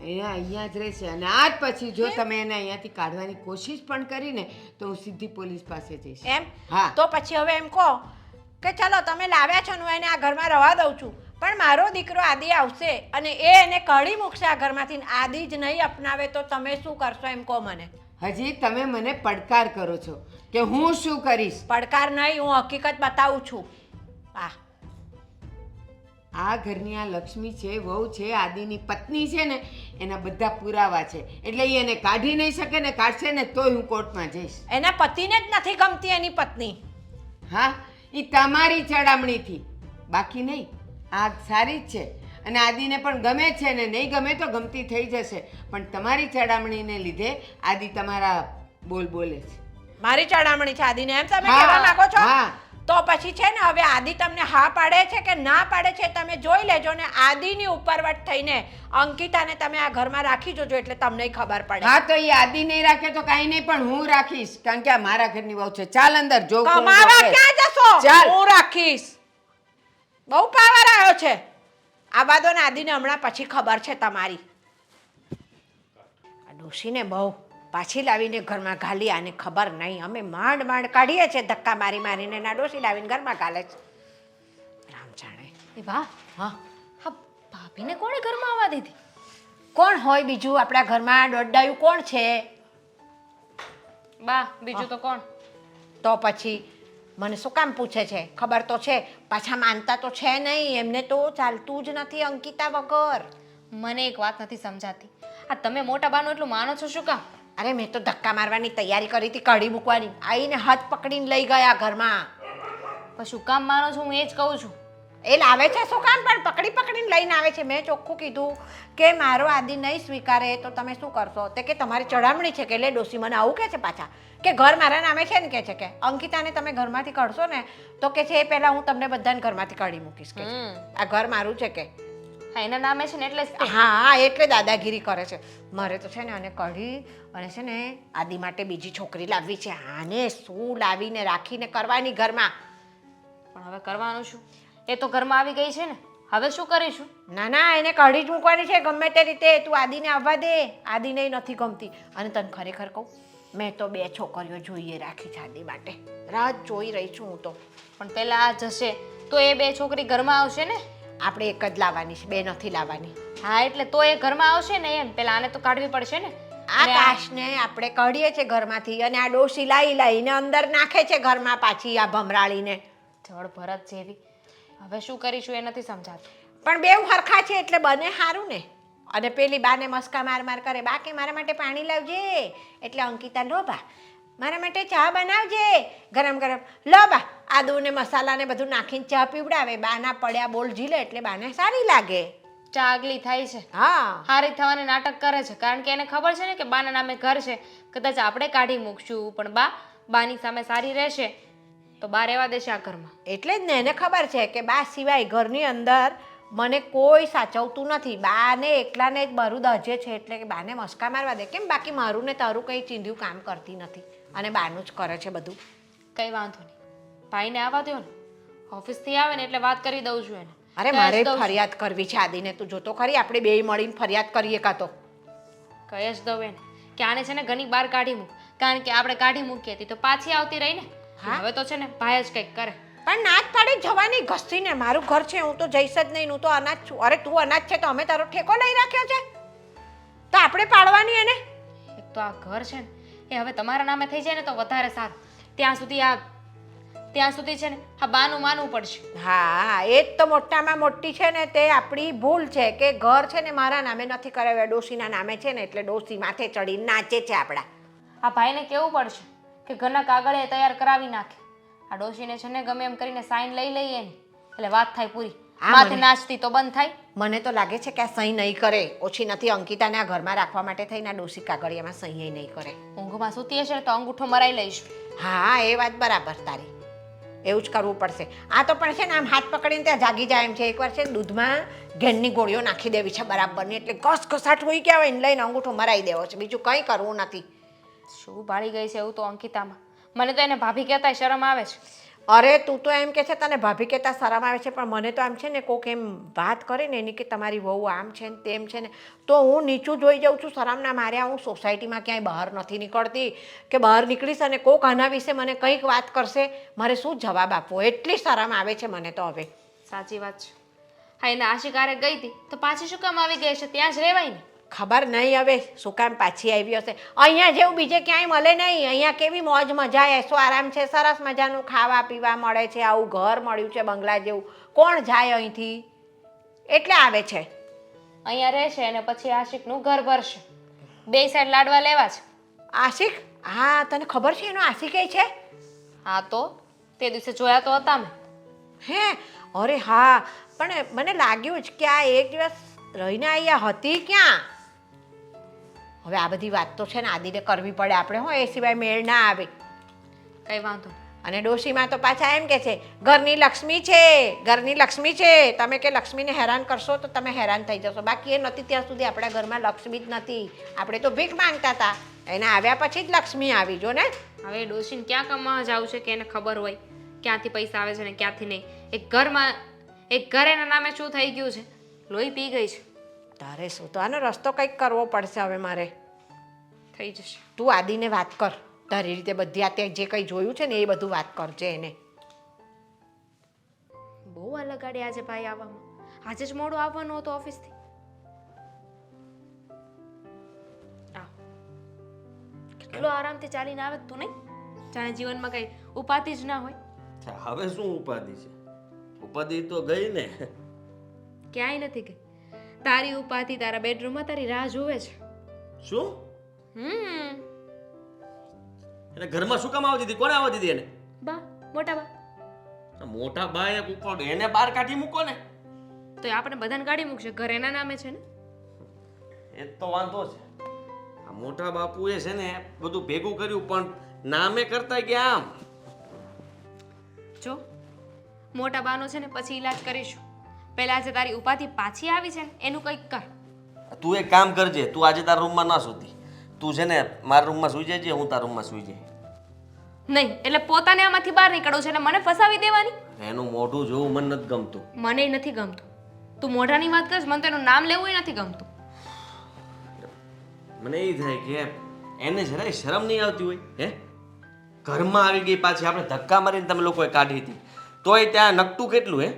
અહીંયા જ રહેશે, અને આજ પછી જો તમે એને અહીંયાથી કાઢવાની કોશિશ પણ કરીને તો હું સીધી પોલીસ પાસે જઈશ. એમ? હા. તો પછી હવે એમ કહો કે ચલો તમે લાવ્યા છો ને હું એને આ ઘરમાં રહેવા દઉં છું, પણ મારો દીકરો આદિ આવશે અને એ એને કાઢી મૂકશે આ ઘરમાંથી, આદિ જ નહીં અપનાવે તો તમે શું કરશો એમ કહો મને. હજી તમે મને પડકાર કરો છો કે હું શું કરીશ? પડકાર નહીં, હું હકીકત બતાવું છું. આ ઘરની આ લક્ષ્મી છે, વહુ છે, આદિની પત્ની છે ને, એના બધા પુરાવા છે. એટલે એ એને કાઢી નહીં શકે ને, કાઢશે ને તોય હું કોર્ટમાં જઈશ. એના પતિને જ નથી ગમતી એની પત્ની. હા, એ તમારી ચડામણીથી, બાકી નહીં. આ સારી જ છે અને આદિને પણ ગમે છે ને, નહીં ગમે તો ગમતી થઈ જશે, પણ તમારી ચડામણીને લીધે આદિ તમારા બોલ બોલે છે. મારી ચડામણી છે આદિને, એમ તમે હા, કહેવા માંગો છો? હા. તો પછી છે ને હવે આદિ તમને હા પાડે છે કે ના પાડે છે તમે જોઈ લેજો ને. આદિની ઉપરવટ થઈને અંકિતાને તમે આ ઘરમાં રાખી જોજો એટલે તમને ખબર પડે. હા, તો એ આદિ નહીં રાખે તો કાંઈ નહીં, પણ હું રાખીશ, કારણ કે આ મારા ઘરની વહુ છે. ચાલ અંદર જો. કમાવા ક્યાં જશો? ચાલ. હું રાખીશ. બહુ પાવર આવ્યો છે. આ બાદો ને આદિને હમણાં પછી ખબર છે તમારી. આ ડોશીને બહુ પાછી લાવીને ઘરમાં ઘાલી, આને ખબર નહીં. અમે માંડ માંડ કાઢીએ છીએ ધક્કા મારી મારીને, ના ડોશી લાવીને ઘરમાં ઘાલે છે. રામ જાણે. એ વાહ, હા, હા, ભાભીને કોણે ઘરમાં આવવા દીધી? કોણ હોય બીજું આપણા ઘરમાં? દોડડાયું કોણ છે? બા, બીજું તો કોણ? તો પછી મને શું કામ પૂછે છે? ખબર તો છે, પાછા માનતા તો છે નહીં. એમને તો ચાલતું જ નથી અંકિતા વગર. મને એક વાત નથી સમજાતી, આ તમે મોટા બાનું એટલું માનો છો શું કામ? અરે મેં તો ધક્કા મારવાની તૈયારી કરી હતી, કાઢી મૂકવાની. આવીને હાથ પકડીને લઈ ગયા ઘરમાં. પણ શું કામ માનો છો? હું એ જ કહું છું. એ લાવે છે શું કામ, પણ પકડી પકડીને લઈને આવે છે. મેં ચોખ્ખું કીધું કે મારો આદિ નહીં સ્વીકારે તો તમે શું કરશો? તે કે તમારી ચડામણી છે કે એટલે ડોસી મને આવું કે છે પાછા કે ઘર મારા નામે છે ને, કે છે કે અંકિતાને તમે ઘરમાંથી કાઢશો ને તો કે છે એ પહેલાં હું તમને બધાને ઘરમાંથી કાઢી મૂકીશ કે છે. આ ઘર મારું છે કે. હા એના નામે છે ને એટલે જ તે. હા એટલે દાદાગીરી કરે છે. મારે તો છે ને આને કઢી અને છે ને આદિ માટે બીજી છોકરી લાવવી છે. આને શું લાવીને રાખીને કરવાની ઘરમાં? પણ હવે કરવાનું શું? એ તો ઘરમાં આવી ગઈ છે ને, હવે શું કરીશું? ના ના, એને કઢી જ મૂકવાની છે ગમે તે રીતે. તું આદિને આવવા દે. આદિને નથી ગમતી. અને તને ખરેખર કહું, મેં તો 2 છોકરીઓ જોઈએ રાખી છે આદિ માટે. રાહ જ જોઈ રહી છું હું તો. પણ પહેલા આ જશે તો એ 2 છોકરી ઘરમાં આવશે ને. આપણે એક જ લાવવાની છે, 2 નથી લાવવાની. હા એટલે તો એ ઘરમાં આવશે ને એમ. પહેલા આને તો કાઢવી પડશે ને. આ કાશને આપણે કાઢીએ છે ઘરમાંથી અને આ ડોશી લઈને અંદર નાખે છે ઘરમાં પાછી આ ભમરાળીને. જળ ભરત જેવી. હવે શું કરીશું એ નથી સમજાતું. પણ બેવ હરખા છે એટલે બને સારું ને. અને પેલી બાને મસ્કા માર કરે, બા કે મારા માટે પાણી લાવજે. એટલે અંકિતા, લો બા મારા માટે ચા બનાવજે ગરમ ગરમ. લો બા આદુ ને મસાલા ને બધું નાખીને ચા પીવડાવે. બાના પડ્યા બોલ ઝીલે એટલે બાને સારી લાગે. ચા આગલી થાય છે. હા હારી થવાને નાટક કરે છે કારણ કે એને ખબર છે ને કે બાના નામે ઘર છે. કદાચ આપણે કાઢી મૂકશું પણ બાની સામે સારી રહેશે તો બા રહેવા દેશે આ ઘરમાં. એટલે જ ને એને ખબર છે કે બા સિવાય ઘરની અંદર મને કોઈ સાચવતું નથી. બાને એકલાને જ મારું દહજે છે એટલે કે બાને મસ્કા મારવા દે. કેમ બાકી મારું ને તારું કંઈ ચીંધ્યું કામ કરતી નથી અને બાનું જ કરે છે બધું. કઈ વાંધો નહીં, ભાઈને આવવા દો ને. ઓફિસથી આવે ને એટલે વાત કરી દઉં છું એને. અરે મારે ફરિયાદ કરવી છે આદિને. તું જોતો ખરી, આપણે 2 મળીને ફરિયાદ કરીએ કાં તો. કહી જ દઉં એને કે આને છે ને ઘણી બહાર કાઢી મૂક. કારણ કે આપણે કાઢી મૂકી હતી તો પાછી આવતી રહી ને. હવે તો છે ને ભાઈ જ કંઈક કરે. પણ ના જ પાડી જવાની ઘસતીને. મારું ઘર છે, હું તો જઈશ જ નહીં. હું તો અનાજ છું. અરે તું અનાજ છે તો અમે તારો ઠેકો લઈ રાખ્યો છે તો આપણે પાડવાની એને. એક તો આ ઘર છે ને એ હવે તમારા નામે થઈ જાય ને તો વધારે સારું. ત્યાં સુધી છે ને આ બાનું માનવું પડશે. હા એ જ તો મોટામાં મોટી છે ને તે આપણી ભૂલ છે કે ઘર છે ને મારા નામે નથી કરાવ્યા, ડોશીના નામે છે ને એટલે ડોશી માથે ચડીને નાચે છે આપણા. આ ભાઈને કેવું પડશે કે ઘરના કાગળે તૈયાર કરાવી નાખે. આ ડોશીને છે ને ગમે એમ કરીને સાઈન લઈ લઈએ ને એટલે વાત થાય પૂરી. માથે નાચતી તો બંધ થાય. મને તો લાગે છે કે આ સહી નહીં કરે. ઓછી નથી અંકિતાને આ ઘરમાં રાખવા માટે થઈને આ ડોશી કાગળિયામાં સહી નહીં કરે. ઊંઘમાં સૂતી હશે ને તો અંગૂઠો મરાઈ લઈશું. હા એ વાત બરાબર તારી. એવું જ કરવું પડશે. આ તો પણ છે ને આમ હાથ પકડીને ત્યાં જાગી જાય એમ છે. એકવાર છે દૂધમાં ઘેનની ગોળીઓ નાખી દેવી છે બરાબરની એટલે ઘસઘસાટ હોઈ ગયા હોય ને લઈને અંગૂઠો મરાઈ દેવો છે. બીજું કંઈ કરવું નથી. શું બાળી ગઈ છે એવું તો અંકિતામાં. મને તો એને ભાભી કહેતા શરમ આવે છે. અરે તું તો એમ કે છે તને ભાભી કહેતા શરમ આવે છે પણ મને તો આમ છે ને કોક એમ વાત કરે ને એની કે તમારી વહુ આમ છે ને તેમ છે ને તો હું નીચું જોઈ જાઉં છું શરમના માર્યા. હું સોસાયટીમાં ક્યાંય બહાર નથી નીકળતી કે બહાર નીકળીશ અને કોક આના વિશે મને કંઈક વાત કરશે મારે શું જવાબ આપવો. એટલી શરમ આવે છે મને તો હવે. સાચી વાત છે. હા એને આશિકારે ગઈ હતી તો પાછી શું કામ આવી ગઈ છે? ત્યાં જ રહેવાય ને. ખબર નહીં હવે શું કામ પાછી આવી હશે. અહીંયા જેવું બીજે ક્યાંય મળે નહીં. અહીંયા કેવી મોજ મજા એસો આરામ છે. સરસ મજાનું ખાવા પીવા મળે છે. આવું ઘર મળ્યું છે બંગલા જેવું. કોણ જાય અહીંથી? એટલે આવે છે. અહીંયા રહેશે અને પછી આશિકનું ઘર ભરશે. 2 સાઈડ લાડવા લેવા છે. આશિક? હા તને ખબર છે એનો આશિક એ છે? હા તો તે દિવસે જોયા તો હતા મેં. હે અરે હા પણ મને લાગ્યું જ કે આ એક દિવસ રહીને અહીંયા હતી ક્યાં. હવે આ બધી વાત તો છે ને આદિને કરવી પડે આપણે. હો એ સિવાય મેળ ના આવે. કઈ વાંધો. અને ડોશીમાં તો પાછા એમ કે છે ઘરની લક્ષ્મી છે, ઘરની લક્ષ્મી છે. તમે કે લક્ષ્મીને હેરાન કરશો તો તમે હેરાન થઈ જશો. બાકી એ નથી ત્યાં સુધી આપણા ઘરમાં લક્ષ્મી જ નથી. આપણે તો ભીખ માંગતા હતા. એને આવ્યા પછી જ લક્ષ્મી આવી જો ને. હવે ડોશીને ક્યાં કમાવા જાવું છે કે એને ખબર હોય ક્યાંથી પૈસા આવે છે ને ક્યાંથી નહીં. એક ઘર એના નામે શું થઈ ગયું છે? લોહી પી ગઈ છે. તારે શું તો આનો રસ્તો કંઈક કરવો પડશે હવે મારે. થઈ જશે. તું આદિને વાત કર તારી રીતે બધી. આ તે જે કંઈ જોયું છે ને એ બધું વાત કરજે એને. બહુ અલગ ગાડી આજે ભાઈ આવવામાં. આજે જ મોડું આવવાનું હતું ઓફિસથી. કેટલો આરામથી ચાલીને આવે તું નહીં? જાણે જીવનમાં કઈ ઉપાધિ જ ના હોય. હવે શું ઉપાધિ છે? ઉપાધિ તો ગઈ ને. ક્યાંય નથી ગઈ. તારી ઉપાધિ તારા બેડરૂમમાં તારી રાહ જોવે છે. શું? એટલે ઘરમાં શું કામ આવતી હતી? કોને આવવા દીધી એને? બા, મોટા બા. મોટા બા એક ઉપર એને બહાર કાઢી મૂકો ને. તો આપણે બધાને કાઢી મૂકશે. ઘર એના નામે છે ને. એ તો વાંધો છે. આ મોટા બાપુએ છે ને બધું ભેગું કર્યું પણ નામે કરતા ગયા આમ. જો મોટા બાનો છે ને પછી ઈલાજ કરીશું. પેલા આજે તારી ઉપાધિ પાછી આવી છે ને એનું કંઈક કર. તું એક કામ કરજે, તું આજે તારા રૂમમાં ના સૂતી. તું છે ને મારા રૂમમાં સૂઈ જજે, હું તારા રૂમમાં સૂઈ જઈ. નહીં એટલે પોતાને આમાંથી બહાર નીકળવું છે એટલે મને ફસાવી દેવાની. એનું મોઢું જોવું મને નથી ગમતું. મને નથી ગમતું. તું મોઢાની વાત કરીશ, મને તેનું નામ લેવું નથી ગમતું. મને એ થાય કે એને જરાય શરમ નહીં આવતી હોય. હે, ઘરમાં આવી ગઈ પાછી, આપણે ધક્કા મારીને તમે લોકોએ કાઢી હતી, તોય ત્યાં નકટું કેટલું હે,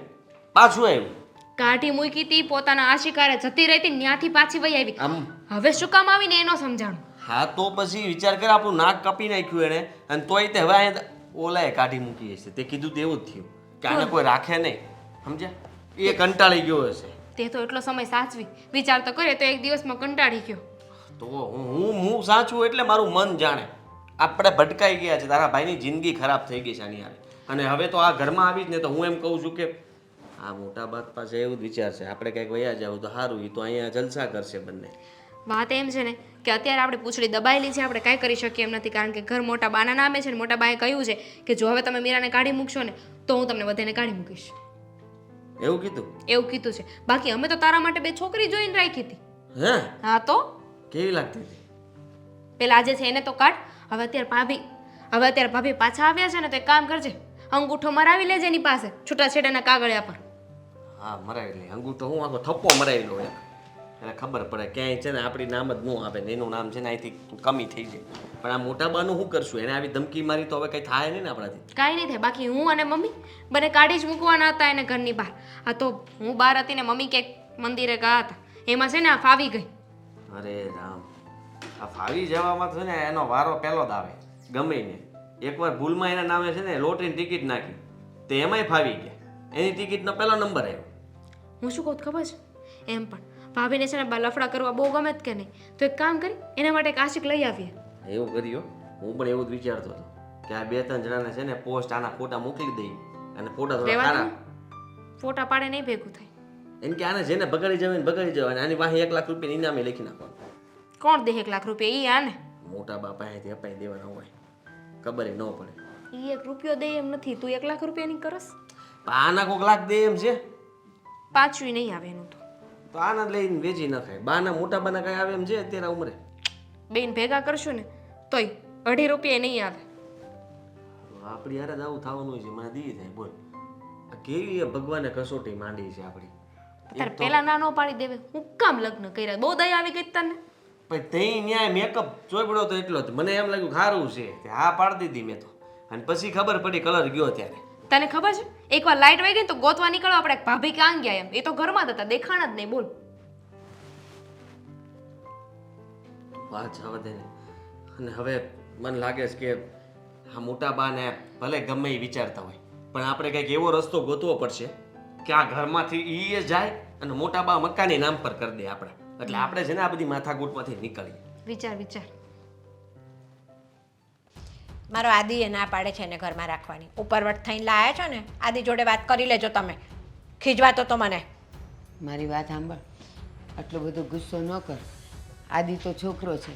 પાછું આવ્યું. કાઢી મૂકી હતી, પોતાના આશિકારે જતી રહી હતી, ત્યાંથી પાછી વહી આવી. આમ હવે શું કામ આવીને એનો સમજાણું. હા તો પછી વિચાર કર, આપણું નાક કાપી નાખ્યું એને, અને તોય તે હવે અહીંયા ઓલાએ કાઢી મૂકી હશે. તે કીધું તેવું જ થયું કે આને કોઈ રાખે નહીં, સમજ્યા? એ કંટાળી ગયો હશે. તે તો એટલો સમય સાચવી વિચાર તો કરે તો એક દિવસમાં કંટાળી ગયો. તો હું સાચું એટલે મારું મન જાણે. આપણે ભટકાઈ ગયા છે, તારા ભાઈની જિંદગી ખરાબ થઈ ગઈ છે આની હારે. અને હવે તો આ ઘરમાં આવી જ ને તો હું એમ કહું છું કે આ મોટા બાપ પાસે એવું જ વિચાર છે, આપણે કંઈક વયા જાવ તો સારું, એ તો અહીંયા જલસા કરશે બંને. વાત એમ છે ને કે અત્યારે આપણે પૂંછડી દબાયેલી છે, આપણે કાંઈ કરી શકીએ એમ નથી, કારણ કે ઘર મોટા બાના નામે છે ને મોટા બાએ કહ્યું છે કે જો હવે તમે મીરાને કાઢી મૂકશો ને તો હું તમને બધાને કાઢી મૂકીશ. એવું કીધું? એવું કીધું છે. બાકી અમે તો તારા માટે બે છોકરી જોઈને રાખી હતી. હે, હા તો કેવી લાગતી હતી? પેલા આજે છે એને તો કાઢ. હવે અત્યારે ભાભી પાછા આવ્યા છે ને તો એક કામ કરજે, અંગૂઠો મરાવી લેજે એની પાસે છૂટાછેડાના કાગળિયા પર. હા મરાવી લે અંગૂઠો, હું આખો થપ્પો મરાવી લો એટલે ખબર પડે ક્યાંય છે ને આપણી નામ જ ન આપે ને એનું નામ છે ને અહીંથી કમી થઈ જાય. પણ આ મોટા બાનું શું કરશું? એને આવી ધમકી મારી તો હવે કંઈ થાય નહીં ને આપણાથી. કાંઈ નહીં થાય. બાકી હું અને મમ્મી બંને કાઢી જ મૂકવાના હતા એને ઘરની બહાર. હા તો હું બહાર હતી ને મમ્મી ક્યાંક મંદિરે ગયા હતા, એમાં છે ને આ ફાવી ગઈ. અરે રામ, આ ફાવી જવામાં તો ને એનો વારો પહેલો જ આવે ગમે ને. એકવાર ભૂલમાં એના નામે છે ને લોટરીની ટિકિટ નાખી તો એમાંય ફાવી ગયા, એની ટિકિટનો પહેલો નંબર આવ્યો. હું શું કહું ખબર છે? એમ પણ ભાભીને છે ને લફડા કરવા બહુ ગમે જ કે નહીં, તો એક કામ કરી એના માટે એક આશિક લઈ આવીએ. એવું કર્યો? હું પણ એવું જ વિચારતો હતો કે આ 2-3 જણાને છે ને પોસ્ટ આના ફોટા મોકલી દઈ અને ફોટા થોડા રહેવા દો સારા. ને. ફોટા પાડે નહીં ભેગું થાય. એમ કે આને જેને બગાડી જવાય ને બગાડી જવાય, આની પાસે 1 લાખ રૂપિયા ઇનામે લખી નાખવાનું. કોણ દે 1 લાખ રૂપિયા? ઈ આને મોટા બાપા અહીંથી અપાઈ દેવાના હોય, ખબર ન પડે. ઈ 1 રૂપિયો દે એમ નથી, તું 1 લાખ રૂપિયાની કરસ. પણ આના કોઈક લાખ દે એમ છે પાછું નહીં આવે એનું તો આના જ લઈને વેચી નખાય. બાના મોટા બાના કઈ આવે એમ છે અત્યારે ઉંમરે? બેન ભેગા કરશું ને તોય 2.5 રૂપિયા નહીં આવે. આપણી યાર જ આવું થવાનું છે, મને દી થાય. બોલ આ કેવી ભગવાને કસોટી માંડી છે આપણી. તારે પેલા ના નો પાડી દેવે, હું કામ લગ્ન કર્યા? બહુ દયા આવી ગઈ તને. પણ તઈ ન્યાય મેકઅપ ચોપડો તો એટલો જ મને એમ લાગ્યું સારું છે તે હા પાડી દીધી મેં તો, અને પછી ખબર પડી કલર ગયો ત્યારે. તને ખબર છે એકવાર લાઈટ વહી ગઈ તો ગોતવા નીકળો આપણે ભાભી ક્યાં ગયા એમ. એ તો ઘરમાં જ હતા, દેખાણ જ નહીં. બોલ વાત જવા દે ને. અને હવે મને લાગે છે કે આ મોટા બાને ભલે ગમે એ વિચારતા હોય પણ આપણે કંઈક એવો રસ્તો ગોતવો પડશે કે આ ઘરમાંથી એ જાય અને મોટા બા મકાની નામ પર કરી દે આપણે. એટલે આપણે છે ને આ બધી માથાકૂટમાંથી નીકળીએ. વિચાર વિચાર. મારો આદિ એ ના પાડે છે એને ઘરમાં રાખવાની. ઉપરવટ થઈને લાયા છો ને, આદિ જોડે વાત કરી લેજો તમે. ખીજવાતો તો મને. મારી વાત સાંભળ, આટલો બધો ગુસ્સો ન કર. આદિ તો છોકરો છે,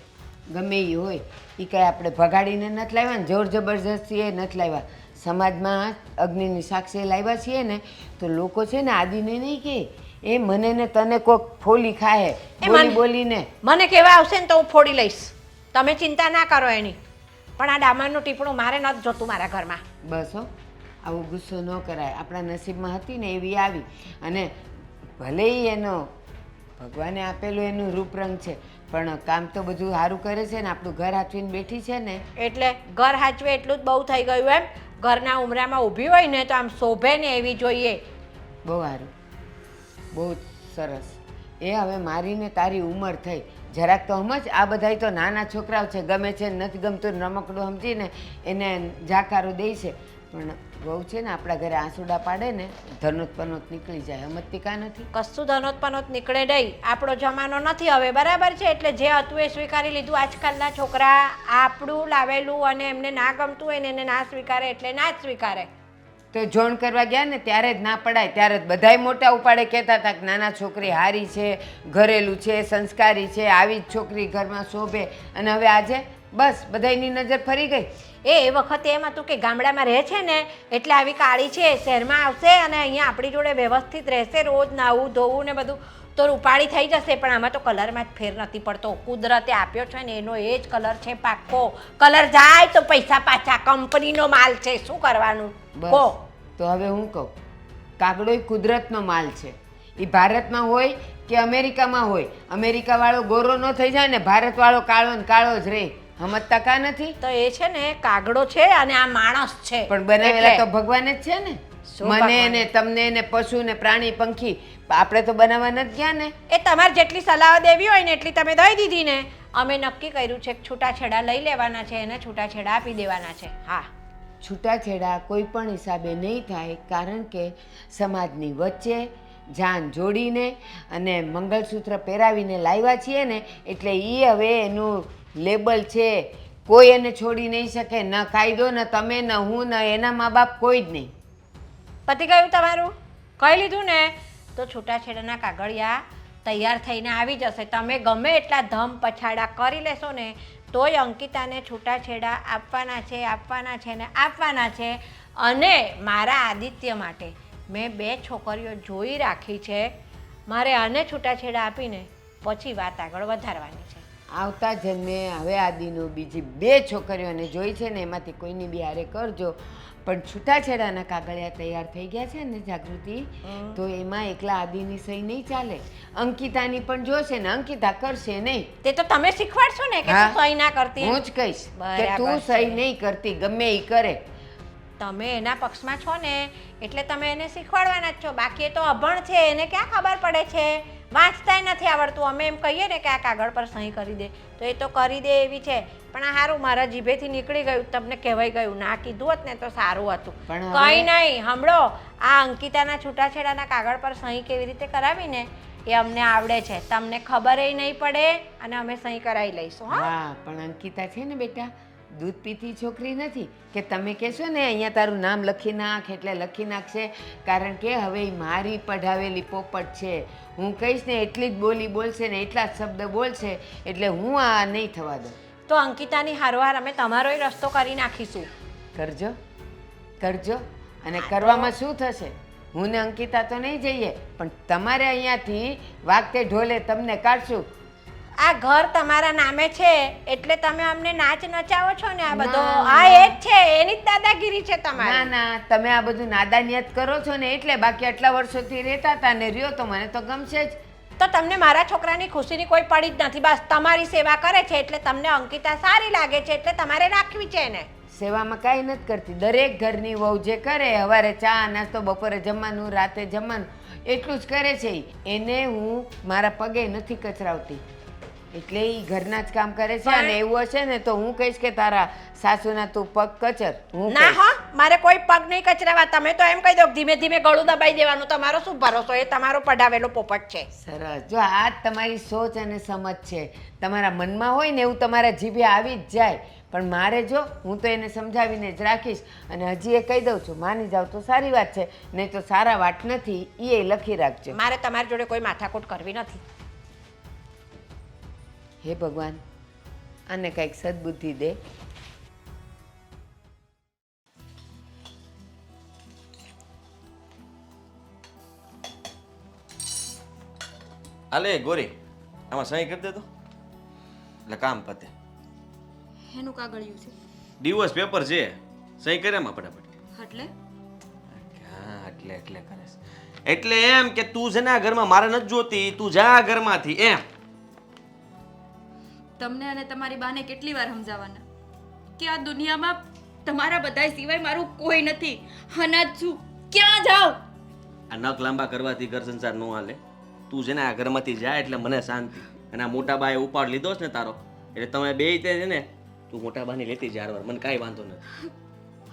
ગમે એ હોય એ કંઈ આપણે ભગાડીને નથી લાવ્યા ને જોર જબરજસ્તી એ નથી લાવ્યા. સમાજમાં અગ્નિની સાક્ષી લાવ્યા છીએ ને તો લોકો છે ને આદિને નહીં કહે એ મને ને તને કોક ફોલી ખાય બોલીને. મને કેવા આવશે ને તો હું ફોડી લઈશ, તમે ચિંતા ના કરો એની. પણ આ ડામરનું ટીપણું મારે નથી જોતું મારા ઘરમાં. બસ હો, આવો ગુસ્સો ન કરાય. આપણા નસીબમાં હતી ને એવી આવી. અને ભલે એનો ભગવાને આપેલું એનું રૂપરંગ છે પણ કામ તો બધું સારું કરે છે ને. આપણું ઘર હાચવીને બેઠી છે ને. એટલે ઘર હાચવે એટલું જ બહુ થઈ ગયું એમ. ઘરના ઉમરામાં ઊભી હોય ને તો આમ શોભે ને એવી જોઈએ. બહુ સારું, બહુ સરસ. એ હવે મારીને તારી ઉંમર થઈ, જરાક તો સમજ. આ બધાય તો નાના છોકરાઓ છે, ગમે છે નથી ગમતું રમકડું સમજીને એને જાકારો દે છે. પણ બહુ છે ને આપણા ઘરે આંસુડા પાડે ને ધનોત પનોત નીકળી જાય. સમજતી કા નથી? કશું ધનોત પનોત નીકળે નહીં. આપણો જમાનો નથી હવે, બરાબર છે? એટલે જે હતું એ સ્વીકારી લીધું. આજકાલના છોકરા આપણું લાવેલું અને એમને ના ગમતું હોય ને એને ના સ્વીકારે એટલે ના જ સ્વીકારે. તો જોણ કરવા ગયા ને ત્યારે જ ના પડાય. ત્યારે જ બધાય મોટા ઉપાડે કહેતા હતા કે નાના છોકરી હારી છે, ઘરેલું છે, સંસ્કારી છે, આવી જ છોકરી ઘરમાં શોભે. અને હવે આજે બસ બધાયની નજર ફરી ગઈ. એ વખતે એમ હતું કે ગામડામાં રહે છે ને એટલે આવી કાળી છે, શહેરમાં આવશે અને અહીંયા આપણી જોડે વ્યવસ્થિત રહેશે, રોજ નાવું ધોવું ને બધું તો રૂપાળી થઈ જશે. પણ આમાં તો કલરમાં જ ફેર નથી પડતો. કુદરતે આપ્યો છે ને એનો એ જ કલર છે પાક્કો. કલર જાય તો પૈસા પાછા, કંપનીનો માલ છે, શું કરવાનું કહો. બસ તો હવે હું કહું, કાગડો કુદરતનો માલ છે. એ ભારતમાં હોય કે અમેરિકામાં હોય, અમેરિકાવાળો ગોરો ન થઈ જાય ને ભારતવાળો કાળો ને કાળો જ રહે. સમજતા કા નથી? તો એ છે ને કાગડો છે અને આ માણસ છે. પણ બનાવેલા એટલે. તો ભગવાન જ છે ને. શું મને ભગવાન? ને તમને ને પશુ ને પ્રાણી પંખી આપણે તો બનાવવા નથી ગયા ને. એ તમારે જેટલી સલાહ દેવી હોય ને એટલી તમે દઈ દીધી ને. અમે નક્કી કર્યું છે કે છૂટાછેડા લઈ લેવાના છે અને છૂટાછેડા આપી દેવાના છે. હા, છૂટાછેડા કોઈ પણ હિસાબે નહીં થાય, કારણ કે સમાજની વચ્ચે જાન જોડીને અને મંગળસૂત્ર પહેરાવીને લાવ્યા છીએ ને એટલે એ હવે એનું લેબલ છે. કોઈ એને છોડી નહીં શકે, ન કાયદો, ન તમે, ન હું, ન એના મા બાપ, કોઈ જ નહીં. પતી ગયું તમારું? કહી લીધું ને? તો છૂટાછેડાના કાગળિયા તૈયાર થઈને આવી જશે. તમે ગમે એટલા ધમ પછાડા કરી લેશો ને તોય અંકિતાને છૂટાછેડા આપવાના છે, આપવાના છે ને આપવાના છે. અને મારા આદિત્ય માટે મેં 2 છોકરીઓ જોઈ રાખી છે. મારે આને છૂટાછેડા આપીને પછી વાત આગળ વધારવાની છે. આવતા જન્મે હવે આદિનું બીજી 2 છોકરીઓને જોઈ છે ને એમાંથી કોઈની બી હારે કરજો. પણ છૂટાછેડાના કાગળિયા તૈયાર થઈ ગયા છે ને જાગૃતિ, તો એમાં એકલા આદિની સહી નહીં ચાલે, અંકિતાની પણ જોશે ને અંકિતા કરશે નહીં. તે તો તમે શીખવાડશો ને કે હા. તું સહી ના કરતી. હું જ કહીશ કે બરાબર તું છે. સહી નહીં કરતી, ગમે એ કરે. તમે એના પક્ષમાં છો ને એટલે તમે એને શીખવાડવાના જ છો. બાકી એ તો અભણ છે, એને ક્યાં ખબર પડે છે? વાંચતાય નથી આવડતું. અમે એમ કહીએ ને કે આ કાગળ પર સહી કરી દે તો એ તો કરી દે એવી છે. પણ આ સારું મારા જીભેથી નીકળી ગયું, તમને કહેવાઈ ગયું. ના કીધું હોત ને તો સારું હતું. પણ હવે- કંઈ નહીં, સાંભળો, આ અંકિતાના છૂટાછેડાના કાગળ પર સહી કેવી રીતે કરાવીને એ અમને આવડે છે. તમને ખબરેય નહીં પડે અને અમે સહી કરાવી લઈશું. હા, હા, પણ અંકિતા છે ને બેટા, દૂધ પીતી છોકરી નથી કે તમે કહેશો ને અહીંયા તારું નામ લખી નાખ એટલે લખી નાખશે. કારણ કે હવે ઈ મારી પઢાવેલી પોપટ છે. હું કહીશ ને એટલી જ બોલી બોલશે ને એટલા જ શબ્દ બોલશે, એટલે હું આ નહીં થવા દઉં. તો અંકિતાની હારવાર અમે તમારોય રસ્તો કરી નાખીશું. કરજો, કરજો. અને કરવામાં શું થશે? હું ને અંકિતા તો નહીં જઈએ, પણ તમારે અહીંયાથી વાગતે ઢોલે તમને કાઢશું. આ ઘર તમારા નામે છે એટલે તમે અમને નાચ નચાવો છો ને આ બધો. ના, આ એ જ છે, એની જ દાદાગીરી છે ના તમારી. ના, તમે આ બધું નાદાનિયત કરો છો ને એટલે. બાકી આટલા વર્ષોથી રહેતા હતા ને રહ્યો તો મને તો ગમશે જ. તો તમને મારા છોકરાની ખુશીની કોઈ પડી જ નથી. બસ તમારી સેવા કરે છે એટલે તમને અંકિતા સારી લાગે છે એટલે તમારે રાખવી છે એને. સેવામાં કાંઈ નથી કરતી. દરેક ઘરની વહુ જે કરે, સવારે ચા નાસ્તો, બપોરે જમવાનું, રાતે જમવાનું, એટલું જ કરે છે ઈ. એને હું મારા પગે નથી કચરાવતી. એટલે એ ઘરના જ કામ કરે છે. અને એવું હશે ને તો હું કહીશ કે તારા સાસુના તું પગ કચર. હું ના કહીશ. હો, મારે કોઈ પગ નહીં કચરાવા. તમે તો એમ કહી દો ધીમે ધીમે ગળું દબાઈ દેવાનું. તમારો શું ભરોસો? એ તમારો પઢાવેલો પોપટ છે. સરસ. જો આ જ તમારી સોચ અને સમજ છે. તમારા મનમાં હોય ને એવું તમારા જીભે આવી જ જાય. પણ મારે જો, હું તો એને સમજાવીને જ રાખીશ. અને હજી એ કહી દઉં છું, માની જાવ તો સારી વાત છે, નહીં તો સારા વાત નથી. એ લખી રાખજો. મારે તમારી જોડે કોઈ માથાકૂટ કરવી નથી. હે ભગવાન, આને કંઈક સદબુદ્ધિ દે. હાલે ગોરી, આમાં સહી કરી દે તો એટલે કામ પતે. એનું કાગળિયું છે ડિવોર્સ પેપર છે, સહી કરે એમાં ફટાફટ. એટલે હા, એટલે એટલે કરે છે. એટલે એમ કે તું છે ને આ ઘરમાં મારે નથી જોતી, તું જા આ ઘરમાંથી એમ. તમને અને તમારી બાને કેટલી વાર સમજાવવાના કે આ દુનિયામાં તમારા બધાય સિવાય મારું કોઈ નથી. અનાજ છું, ક્યાં જાઉં? આ નખ લાંબા કરવાથી ઘર સંસાર નો હાલે. તું છે ને આ ઘરમાંથી જાય એટલે મને શાંતિ. અને આ મોટા બાએ ઉપાડ લીધો છે ને તારો, એટલે તમે બે તે છે ને, તું મોટા બાની લેતી જ હારવાર, મને કાંઈ વાંધો નથી.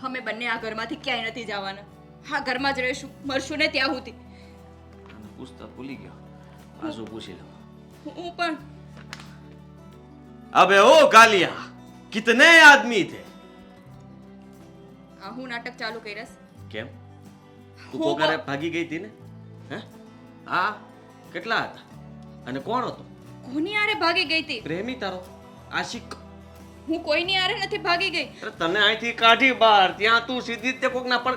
અમે બંને આ ઘરમાંથી ક્યાંય નથી જવાના. આ ઘરમાં જ રહીશું, મરશું ને ત્યાં સુધી. આને પૂછતા ભૂલી ગયો, પાછું પૂછી લઉં. હું પણ અબે ઓ કાલિયા, કિતને આદમી થે? હું નાટક ચાલુ કરીશ. કેમ તું કોકારે ભાગી ગઈ હતી ને? હે? હા, કેટલા હતા અને કોણ હતો? કોની આરે ભાગી ગઈ હતી? પ્રેમી તારો, આશિક. હું કોઈની આરે નથી ભાગી ગઈ. અરે તને અહીંથી કાઢી બહાર, ત્યાં તું સીધી જ તે કોકના પર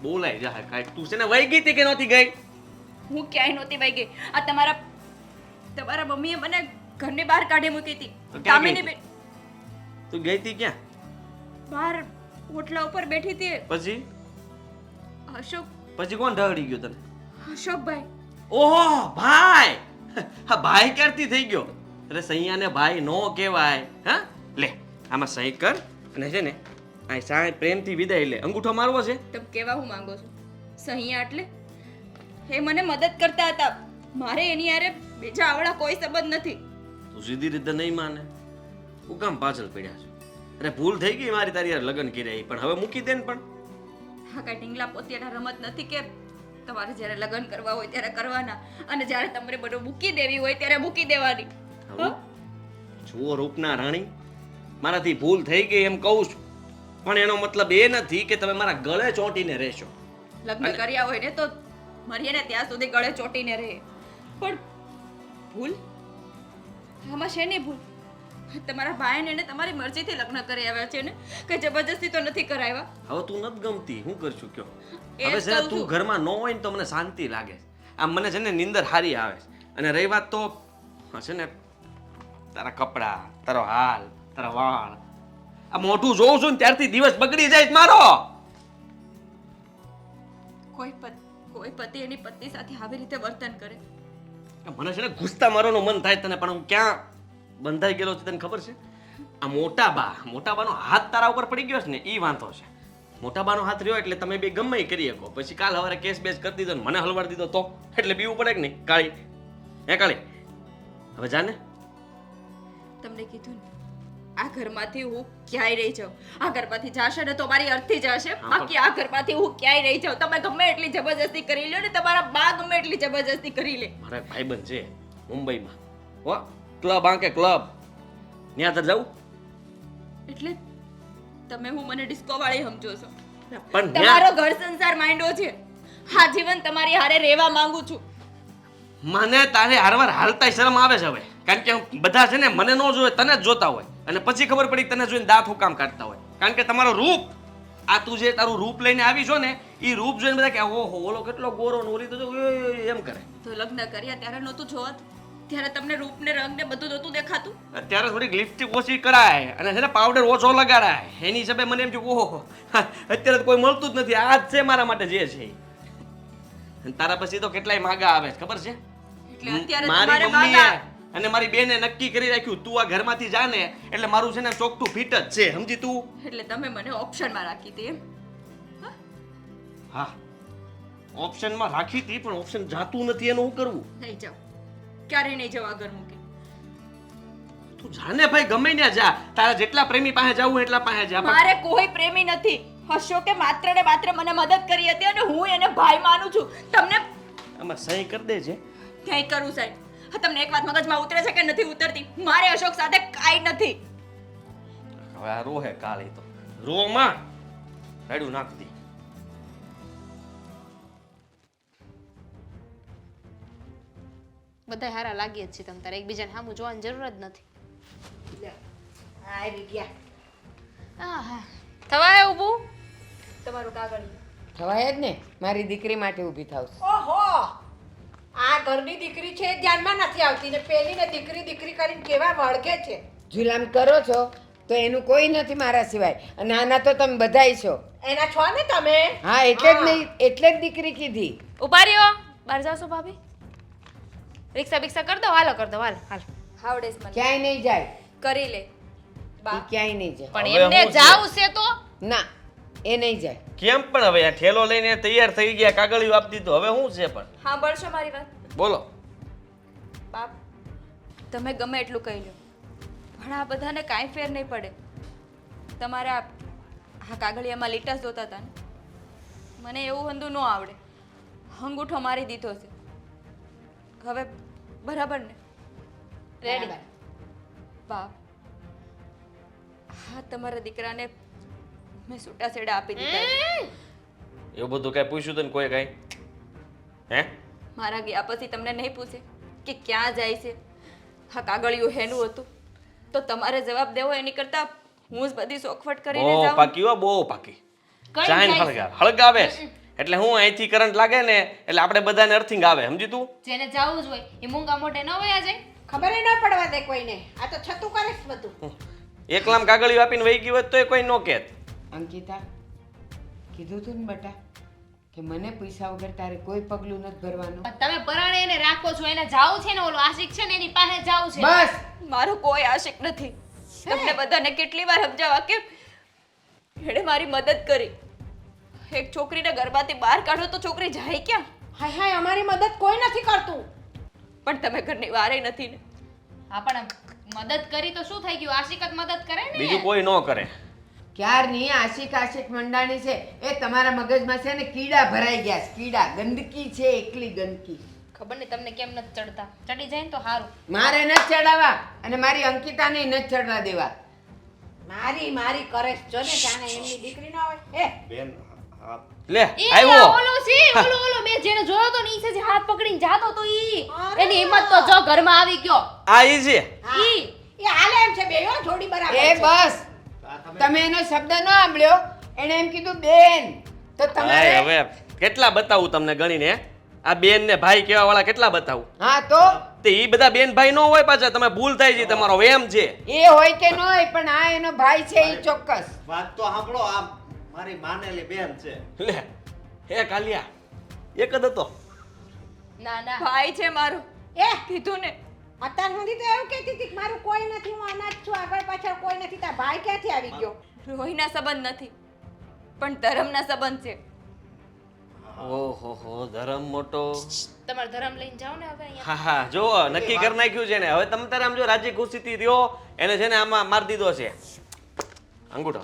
બોલાઈ જાય કાંઈક. તું છે ને વહી ગઈ હતી કે નહોતી ગઈ? હું ક્યાંય નહોતી વહી ગઈ. આ તમારા મમ્મીએ મને ઘરની બહાર કાઢી મૂકી હતી. તો ક્યાં ગઈ કામિની તું ગઈ હતી ક્યાં? બહાર ઓટલા ઉપર બેઠી હતી. પછી અશોક પછી કોણ ઢળી ગયો તને? અશોકભાઈ. ઓહો ભાઈ! હા ભાઈ ક્યારથી થઈ ગયો? અરે સૈયાને ભાઈ નો કહેવાય. હા લે આમાં સહી કર અને છે ને આ સાય પ્રેમથી વિદાય લે. અંગૂઠો મારવો છે? તમે કેવા હું માંગો છો? સહિયા એટલે એ મને મદદ કરતા હતા. મારે એની હારે બીજા આવડા કોઈ સંબંધ નથી. તું સીધી રીતે નહીં માને. હું કામ પાછળ પડ્યા છે? અરે ભૂલ થઈ ગઈ મારી તારી યાર લગ્ન કર્યા પણ હવે મૂકી દે ને. પણ હા કાંઈ ઢીંગલા પોતિયાના રમત નથી કે તમારે જ્યારે લગ્ન કરવા હોય ત્યારે કરવાના અને જ્યારે તમારે બધું મૂકી દેવી હોય ત્યારે મૂકી દેવાની. હવે જુઓ રૂપના રાણી, મારાથી ભૂલ થઈ ગઈ એમ કહું છું, પણ એનો મતલબ એ નથી કે તમે મારા ગળે ચોંટીને રહેશો. લગ્ન કર્યા હોય ને તો મરીએ ને ત્યાં સુધી ગળે ચોટીને રહે. પણ ભૂલ આમાં શેની ભૂલ? તમારા ભાઈને એને તમારી મરજીથી લગ્ન કરી આવ્યા છે ને કે જબરજસ્તી તો નથી કરાવ્યા. હવે તું નથી ગમતી, હું કરશું કયો? એ હવે જ છે ને કહું તું છું. ઘરમાં ન હોય ને તો મને શાંતિ લાગે છે. આમ મને છે ને નીંદર હારી આવે છે. અને રહી વાત તો છે ને તારા કપડા, તારો હાલ, તારા વાળ, આ મોઢું જોઉં છું ને ત્યારથી દિવસ બગડી જાય છે મારો. કોઈ પતિ એની પત્ની સાથે આવી રીતે વર્તન કરે. મને છે ને ગુસ્સા મારવાનું મન થાય તને, પણ હું ક્યાં બંધાઈ ગયેલો છે તને ખબર છે? આ મોટાબાનો હાથ તારા ઉપર પડી ગયો છે ને ઈ વાંધો છે. મોટાબાનો હાથ રહ્યો એટલે તમે બે ગમે ઈ કરી શકો. પછી કાલ સવારે કેસ બેસ કરી દીધો ને મને હલવાડી દીધો તો એટલે બીવું પડે કે નહીં? કાળી હે કાળી, હવે જાને. તમને કીધું ને આ ઘરમાંથી હું ક્યાંય રહી જાઉં. આ ઘરમાંથી જાશે ને તો મારી અર્થી જશે. બાકી આ ઘરમાંથી હું ક્યાંય રહી જાઉં. તમે ગમે એટલી જબરજસ્તી કરી લો ને તમારા બા ગમે એટલી જબરજસ્તી કરી લે. મારા એક ભાઈબંધ છે મુંબઈમાં, હો ક્લબ આંકે ક્લબ, ત્યાં તર જાઉં. એટલે તમે હું મને ડિસ્કો વાળી સમજો છો. પણ તમારો ઘર સંસાર માંડ્યો છે. હા જીવન તમારી હારે રહેવા માંગુ છું. મને તારે હારવાર હાલતા શરમ આવે છે હવે, કારણ કે બધા છે ને મને ન જોવે તને જ જોતા હોય અને પછી ખબર પડી તને જોઈને દાંત હુકામ કાઢતા હોય. કારણ કે તમારો રૂપ, આ તું જે તારું રૂપ લઈને આવી છો ને એ રૂપ જોઈને બધા કે ઓહો ઓલો કેટલો ગોરો ને ઓલી તો જો એમ કરે. તો લગ્ન કર્યા ત્યારે નહોતું જોત? ત્યારે તમને રૂપ ને રંગ ને બધું નહોતું દેખાતું? અત્યારે થોડીક લિપસ્ટિક ઓછી કરાય અને છે ને પાવડર ઓછો લગાડાય. એની હિસાબે મને એમ થયું ઓહો અત્યારે તો કોઈ મળતું જ નથી, આ જ છે મારા માટે જે છે. અને તારા પછી તો કેટલાય માગા આવે છે ખબર છે? એટલે અત્યારે મારી તમારે મમ્મીએ માગા. અને મારી બેને નક્કી કરી રાખ્યું તું આ ઘરમાંથી જા ને એટલે મારું છે ને ચોકઠું ફીટ જ છે, સમજી તું? એટલે તમે મને ઓપ્શનમાં રાખી હતી એમ? હા ઓપ્શનમાં રાખી હતી પણ ઓપ્શન જાતું નથી એનું શું કરવું? નહીં જાઓ, ક્યારે નહીં જાઓ આ ઘર મૂકી. તું જાને ભાઈ ગમે ત્યાં જા, તારા જેટલા પ્રેમી પાસે જાવું એટલા પાસે જા. પણ મારે કોઈ પ્રેમી નથી. અશોકે માત્ર ને માત્ર મને મદદ કરી હતી અને હું એને ભાઈ માનું છું. તમને આમાં સહી કરી દે છે. ક્યાંય કરું સાહેબ? હા, તમને એક વાત મગજમાં ઉતરે છે કે નથી ઉતરતી? મારે અશોક સાથે કાંઈ નથી. હવે આ રોહે કાળી તો રોમાં રાડું નાખતી. બધા હારા લાગીએ જ છે. તમ તારે એકબીજાને સામું જોવાની જરૂર જ નથી. આવી ગયા. આહા થવાય ઊભું. તમારું કાગળ થવાય જ ને, મારી દીકરી માટે ઊભી થાવ. ઓહો આ ઘરની દીકરી છે એ ધ્યાનમાં નથી આવતી ને પેલીને દીકરી દીકરી કરીને કેવા વળગે છે. જુલામ કરો છો તો એનું કોઈ નથી મારા સિવાય, અને આના તો તમે બધાય છો. એના છો ને તમે. હા એટલે જ નહીં, એટલે જ દીકરી કીધી. ઉભા રહ્યો. બહાર જાશો ભાભી? રિક્ષા બિક્ષા કર દો. હાલો કર દો. હાલ હાલ. હાવડેસ મને ક્યાંય નહીં જાય, કરી લે. ઈ ક્યાંય નહીં જાય. પણ હવે એમને હું છે? જાવું છે તો ના એ નહીં જાય. કેમ પણ હવે આ ઠેલો લઈને તૈયાર થઈ ગયા, કાગળિયું આપી દીધું, હવે શું છે? પણ સાંભળશો મારી વાત? બોલો. બાપ તમે ગમે એટલું કહી લો પણ આ બધાને કાંઈ ફેર નહીં પડે. તમારે આ કાગળિયામાં લીટા જોતા હતા ને, મને એવું હંધું ન આવડે. અંગૂઠો મારી દીધો છે હવે બરાબર ને? રેડી. બાપ હા તમારા દીકરાને મેં છૂટા છેડા આપી દીધા છે. એવું બધું કઈ પૂછ્યું તને કોઈ કઈ? હે મારા ગયા પછી તમને નહીં પૂછે કે ક્યાં જાય છે? હા કાગળિયું હેનું હતું? તો તમારે જવાબ દેવો એની કરતા હું જ બધી સોખવટ કરીને બહુ જાઉં. પાકી હો, બહુ પાકી. કઈ ચાઈન જાય હળગાવે છે. એટલે હું અહીંથી કરંટ લાગે ને એટલે આપણે બધાને અર્થિંગ આવે, સમજી તું? જેને જાવું જ હોય એ મૂંગા મોઢે ન વયા જાય. ખબર ન પડવા દે કોઈને. આ તો છતું કરે છે બધું. એકલામ કાગળિયું આપીને વહી ગયું હોત તોય કોઈ ન કહેત. અંકિતા કીધું તું ને બેટા કે મને પૈસા વગર તારે કોઈ પગલું નથી ભરવાનું. પણ તમે પરાણે એને રાખો છો, એને જાવું છે ને ઓલો આશિક છે ને એની પાસે જાવું છે. બસ મારો કોઈ આશિક નથી. તમને બધાને કેટલી વાર સમજાવવા કે એણે મારી મદદ કરી. એક છોકરીને ઘરમાંથી બહાર કાઢો તો છોકરી જાય ક્યાં? હાય હાય અમારી મદદ કોઈ નથી કરતું. પણ તમે ઘરની વારે નથી ને. હા પણ મદદ કરી તો શું થઈ ગયું? આશિક જ મદદ કરે ને. બીજું કોઈ ન કરે. ક્યારની આશિક આશિક મંડાણી છે એ તમારા મગજમાં છે ને કીડા ભરાઈ ગયા છે. કીડા, ગંદકી છે, એકલી ગંદકી. ખબર નહીં તમને કેમ નથી ચડતા. ચડી જાય ને તો સારું. મારે ન ચડાવવા અને મારી અંકિતાને ન ચડવા દેવા. મારી મારી કરે છે. જો ને જાણે એમની દીકરી ના હોય. બેન હા લે એ આવ્યો. ઓલો છે, ઓલો મેં જેને જોયો તો ને ઈ છે જે હાથ પકડીને જાતો તો ઈ. એની હિંમત તો જો ઘરમાં આવી ગયો. આ ઈ છે. ઈ એ હાલે એમ છે બેયો જોડી બરાબર એ છે. બસ તમે એનો શબ્દ ન સાંભળ્યો. એણે એમ કીધું બેન. તો હાય, તમારે હવે કેટલા બતાવું તમને ગણીને? આ બેન ને ભાઈ કેવા વાળા કેટલા બતાવું? હા તો તે ઈ બધા બેન ભાઈ ન હોય પાછા. તમે ભૂલ થાય છે, તમારો વેમ છે. એ હોય કે ન હોય પણ આ એનો ભાઈ છે એ ચોક્કસ. વાત તો સાંભળો, આ મારી માનેલી બેન છે. લે હે કાલિયા એક જ હતો. ના ના ભાઈ છે મારો. એ કીધું ને. અત્યાર સુધી તો એવું કહેતી હતી કે મારું કોઈ નથી, હું અનાજ છું, આગળ પાછળ કોઈ નથી. તાર ભાઈ ક્યાંથી આવી ગયો? લોહીના સંબંધ નથી પણ ધર્મના સંબંધ છે. ઓહો હો, ધર્મ મોટો. તમારો ધર્મ લઈને જાઓ ને હવે અહીંયા. હા હા, જો નક્કી કરી નાખ્યું છે ને. હવે તમે તારે આમ જો રાજી ખુશીથી રહ્યો. એને છે ને આમાં મારી દીધો છે અંગૂઠો.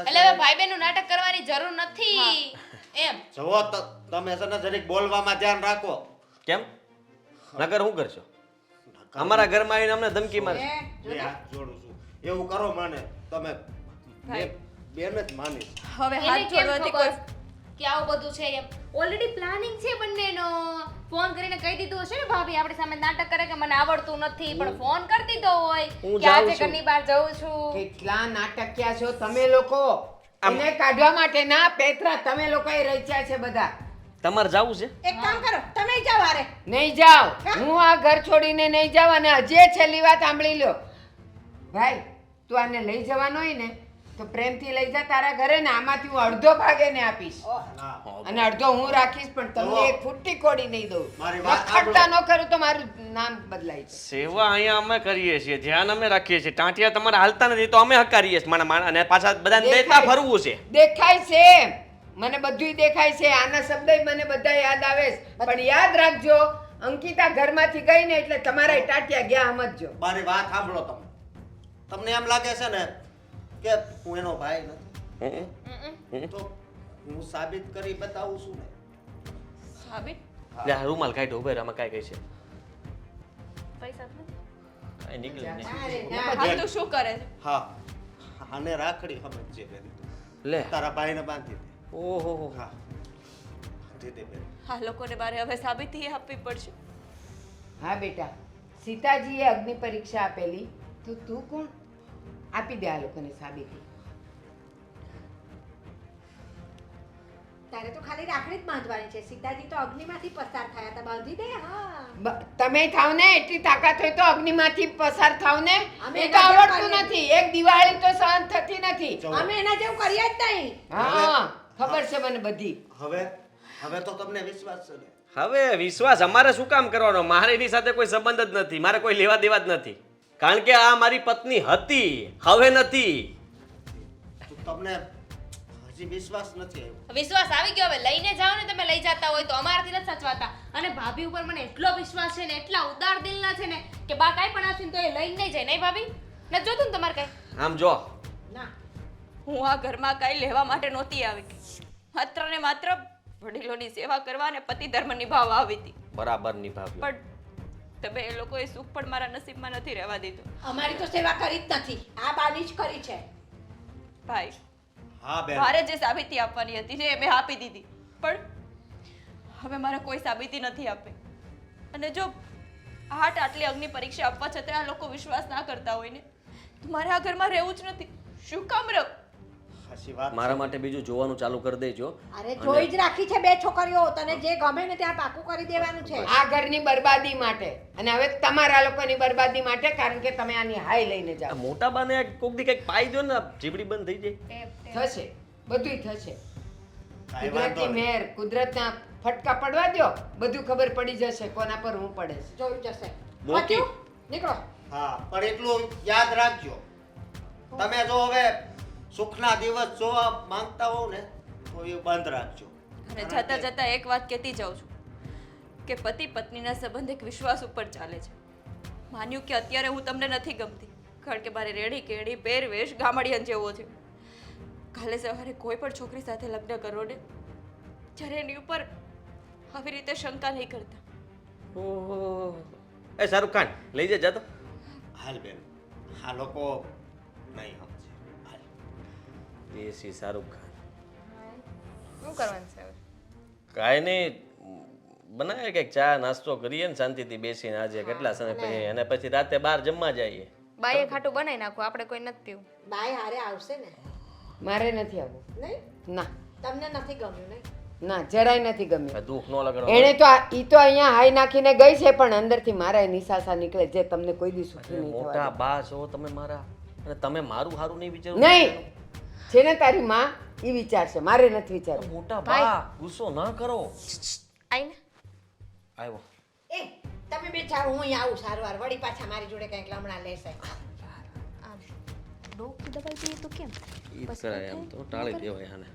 એટલે હવે ભાઈ બહેનનું નાટક કરવાની જરૂર નથી એમ. જુઓ તમે છે ને જરીક બોલવામાં ધ્યાન રાખો. કેમ નગર શું કરશો? અમારા ઘરમાં આવીને અમને ધમકી મારશો? બે હાથ જોડું છું. એવું કરો મને તમે ભાઈ. બેન જ માનીશ. હવે એને હાથ કેમ જોડવાથી ખબર કોઈ કે આવું બધું છે એમ? ઓલરેડી પ્લાનિંગ છે બંનેનો. ફોન કરીને કહી દીધું હશે ને ભાભી આપણી સામે નાટક કરે કે મને આવડતું નથી, પણ ફોન કરી દીધો હોય હું કે આજે જાઉં છું. ઘરની બહાર જઉં છું. કેટલા નાટકિયા છો તમે લોકો. એને કાઢવા માટે ના પેતરા તમે લોકોએ રચ્યા છે બધા. તમારે જાવું છે? એક કામ કરો, તમે જાઓ હારે. નહીં જાઓ. હું આ ઘર છોડીને નહીં જાઉં અને હજી છેલ્લી વાત સાંભળી લો. ભાઈ તું આને લઈ જવાનો હોય ને તો પ્રેમથી લઈ જા તારા ઘરે ને આમાંથી હું અડધો ભાગ એને આપીશ અને અડધો હું રાખીશ પણ તમને એક ફૂટી કોડી નહીં દઉં. મારી વાત રખડતા ન કરું તો મારું નામ બદલાય છે. સેવા અહીંયા અમે કરીએ છીએ, ધ્યાન અમે રાખીએ છીએ. ટાંટિયા તમારે હાલતા નથી તો અમે હકારીએ છીએ. માણા અને પાછા બધાને દેતા ફરવું છે. દેખાય છે મને બધુંય દેખાય છે. આના શબ્દ મને બધા યાદ આવે છે. પણ યાદ રાખજો અંકિતા ઘરમાંથી ગઈ ને એટલે તમારા ટાટિયા ગયા સમજજો. મારી વાત સાંભળો તમે. તમને એમ લાગે છે ને કે હું એનો ભાઈ નથી, તો હું સાબિત કરી બતાવું છું ને. સાબિત લે આ રૂમાલ કાઢો ઉભે આમાં કાંઈ કઈ છે? પૈસા તો નથી. કાંઈ નીકળ્યું નહીં. આ તું શું કરે છે? હા આને રાખડી સમજજે બેન. લે તારા ભાઈને બાંધી દે. ઓહો હો. હા બાંધી દે બેન. આ લોકોને બારે હવે સાબિતી આપવી પડશે. હા બેટા સીતાજીએ અગ્નિ પરીક્ષા આપેલી તો તું કોણ? આપી દે આ લોકોને સાબિતી. તારે તો ખાલી રાખડી જ બાંધવાની છે. સીતાજી તો અગ્નિમાંથી પસાર થયા હતા, બાંધી દે. હા તમે થાવ ને એટલી તાકાત હોય તો અગ્નિમાંથી પસાર થાવ ને. અમે એ તો એના જેવું આવડતું કરીએ. નથી. એક દિવાળી તો સહન થતી નથી. અમે એના જેવું કરીએ જ નહીં. હા ખબર છે મને બધી. હવે તો તમને વિશ્વાસ છે ને? હવે વિશ્વાસ અમારે શું કામ કરવાનો? મારે એની સાથે કોઈ સંબંધ જ નથી. મારે કોઈ લેવા દેવા જ નથી. કારણ કે આ મારી પત્ની હતી, હવે નથી. તો તમને હજી વિશ્વાસ નથી આવ્યો? વિશ્વાસ આવી ગયો. હવે લઈને જાઓ ને તમે લઈ જતા હોય તો અમારાથી નથી સચવાતા. અને ભાભી ઉપર મને એટલો વિશ્વાસ છે ને, એટલા ઉદાર દિલના છે ને કે બા કાંઈ પણ હશે ને તો એ લઈને નહીં જાય. નહીં ભાભી? ન જોતું ને તમારે કાંઈ? આમ જો ના હું આ ઘરમાં કાંઈ લેવા માટે નહોતી આવી. માત્ર ને માત્ર વડીલોની સેવા કરવા અને પતિ ધર્મ નિભાવવા આવી હતી. બરાબર નિભાવ્યો. પણ તમે એ લોકોએ સુખ પણ મારા નસીબમાં નથી રહેવા દીધું. અમારી તો સેવા કરી જ નથી. આ બાની જ કરી છે. ભાઈ હા બેન. મારે જે સાબિતી આપવાની હતી જે મેં આપી દીધી. પણ હવે મારે કોઈ સાબિતી નથી આપવી. અને જો આટલી અગ્નિ પરીક્ષા આપવા છતાં આ લોકો વિશ્વાસ ના કરતા હોય ને તો મારે આ ઘરમાં રહેવું જ નથી. શું કામ રહું? સાચી વાત મારા માટે બીજું જોવાનું ચાલુ કરી દેજો. અરે જોઈ જ રાખી છે બે છોકરીઓ, તને જે ગમે ને ત્યાં પાકું કરી દેવાનું છે. આ ઘરની બરબાદી માટે અને હવે તમારા લોકોની બરબાદી માટે, કારણ કે તમે આની હાઈ લઈને આ જાઓ. મોટા બાને કોક દી કંઈક પાઈ દો ને જીબડી બંધ થઈ જાય. થશે, બધુંય થશે. કાંઈ વાંધો કુદરતી નહીં. મહેર, કુદરતના ફટકા પડવા દ્યો, બધું ખબર પડી જશે કોના પર હું પડે છે. જોઈ જશે. મોટી. વાંચ્યું? નીકળો. હા પણ એટલું યાદ રાખજો, તમે જો હવે સુખના દિવસ જોવા માંગતા હોવ ને તો એ બંધ રાખજો. અને જતા જતા એક વાત કહેતી જાઉં છું કે પતિ પત્નીના સંબંધ એક વિશ્વાસ ઉપર ચાલે છે. માન્યું કે અત્યારે હું તમને નથી ગમતી કારણ કે મારી રેડી કેડી પહેરવેશ ગામડિયન જેવો છે. કાલે સવારે કોઈ પણ છોકરી સાથે લગ્ન કરો ને જ્યારે એની ઉપર આવી રીતે શંકા નહીં કરતા. ઓહો. એ શાહરુખ ખાન લઈ જા તો. હાલ બેન, આ લોકો નહીં સમજે. હાલ. દેશી શાહરુખ ખાન. શું કરવાનું છે હવે? કાંઈ નહીં, બનાવે કંઈક ચા નાસ્તો કરીએ ને શાંતિથી બેસીને આજે કેટલા સમય પછી, અને પછી રાતે બહાર જમવા જઈએ. બાઈએ ખાટું બનાવી નાખો, આપણે કોઈ નથી પીવું. બાય હારે આવશે ને? મારે નથી આવવું. નહીં? ના તમને નથી ગમ્યું નહીં? ના, જરાય નથી ગમ્યું. આ દુઃખ ન લગાડો. એણે તો ઈ તો અહીંયા હાઈ નાખીને ગઈ છે, પણ અંદરથી મારા નિસાસા નીકળે જે તમને કોઈ દી સુખી નહીં થવા મોટા બા છો તમે મારા, અને તમે મારું સારું નહીં વિચારો. દે. નહીં, છે ને તારી માં ઈ વિચારશે, મારે નથી વિચારવું. મોટા બા ગુસ્સો ના કરો. આઈને આવ્યો. એ તમે બે ચાર, હું અહીં આવું સારવાર, વળી પાછા મારી જોડે કંઈક લમણા લેશે. ડોક દબાઈ દઈએ તો કેમ? ઈ જ કરાય, આમ તો ટાળી દેવાય આને.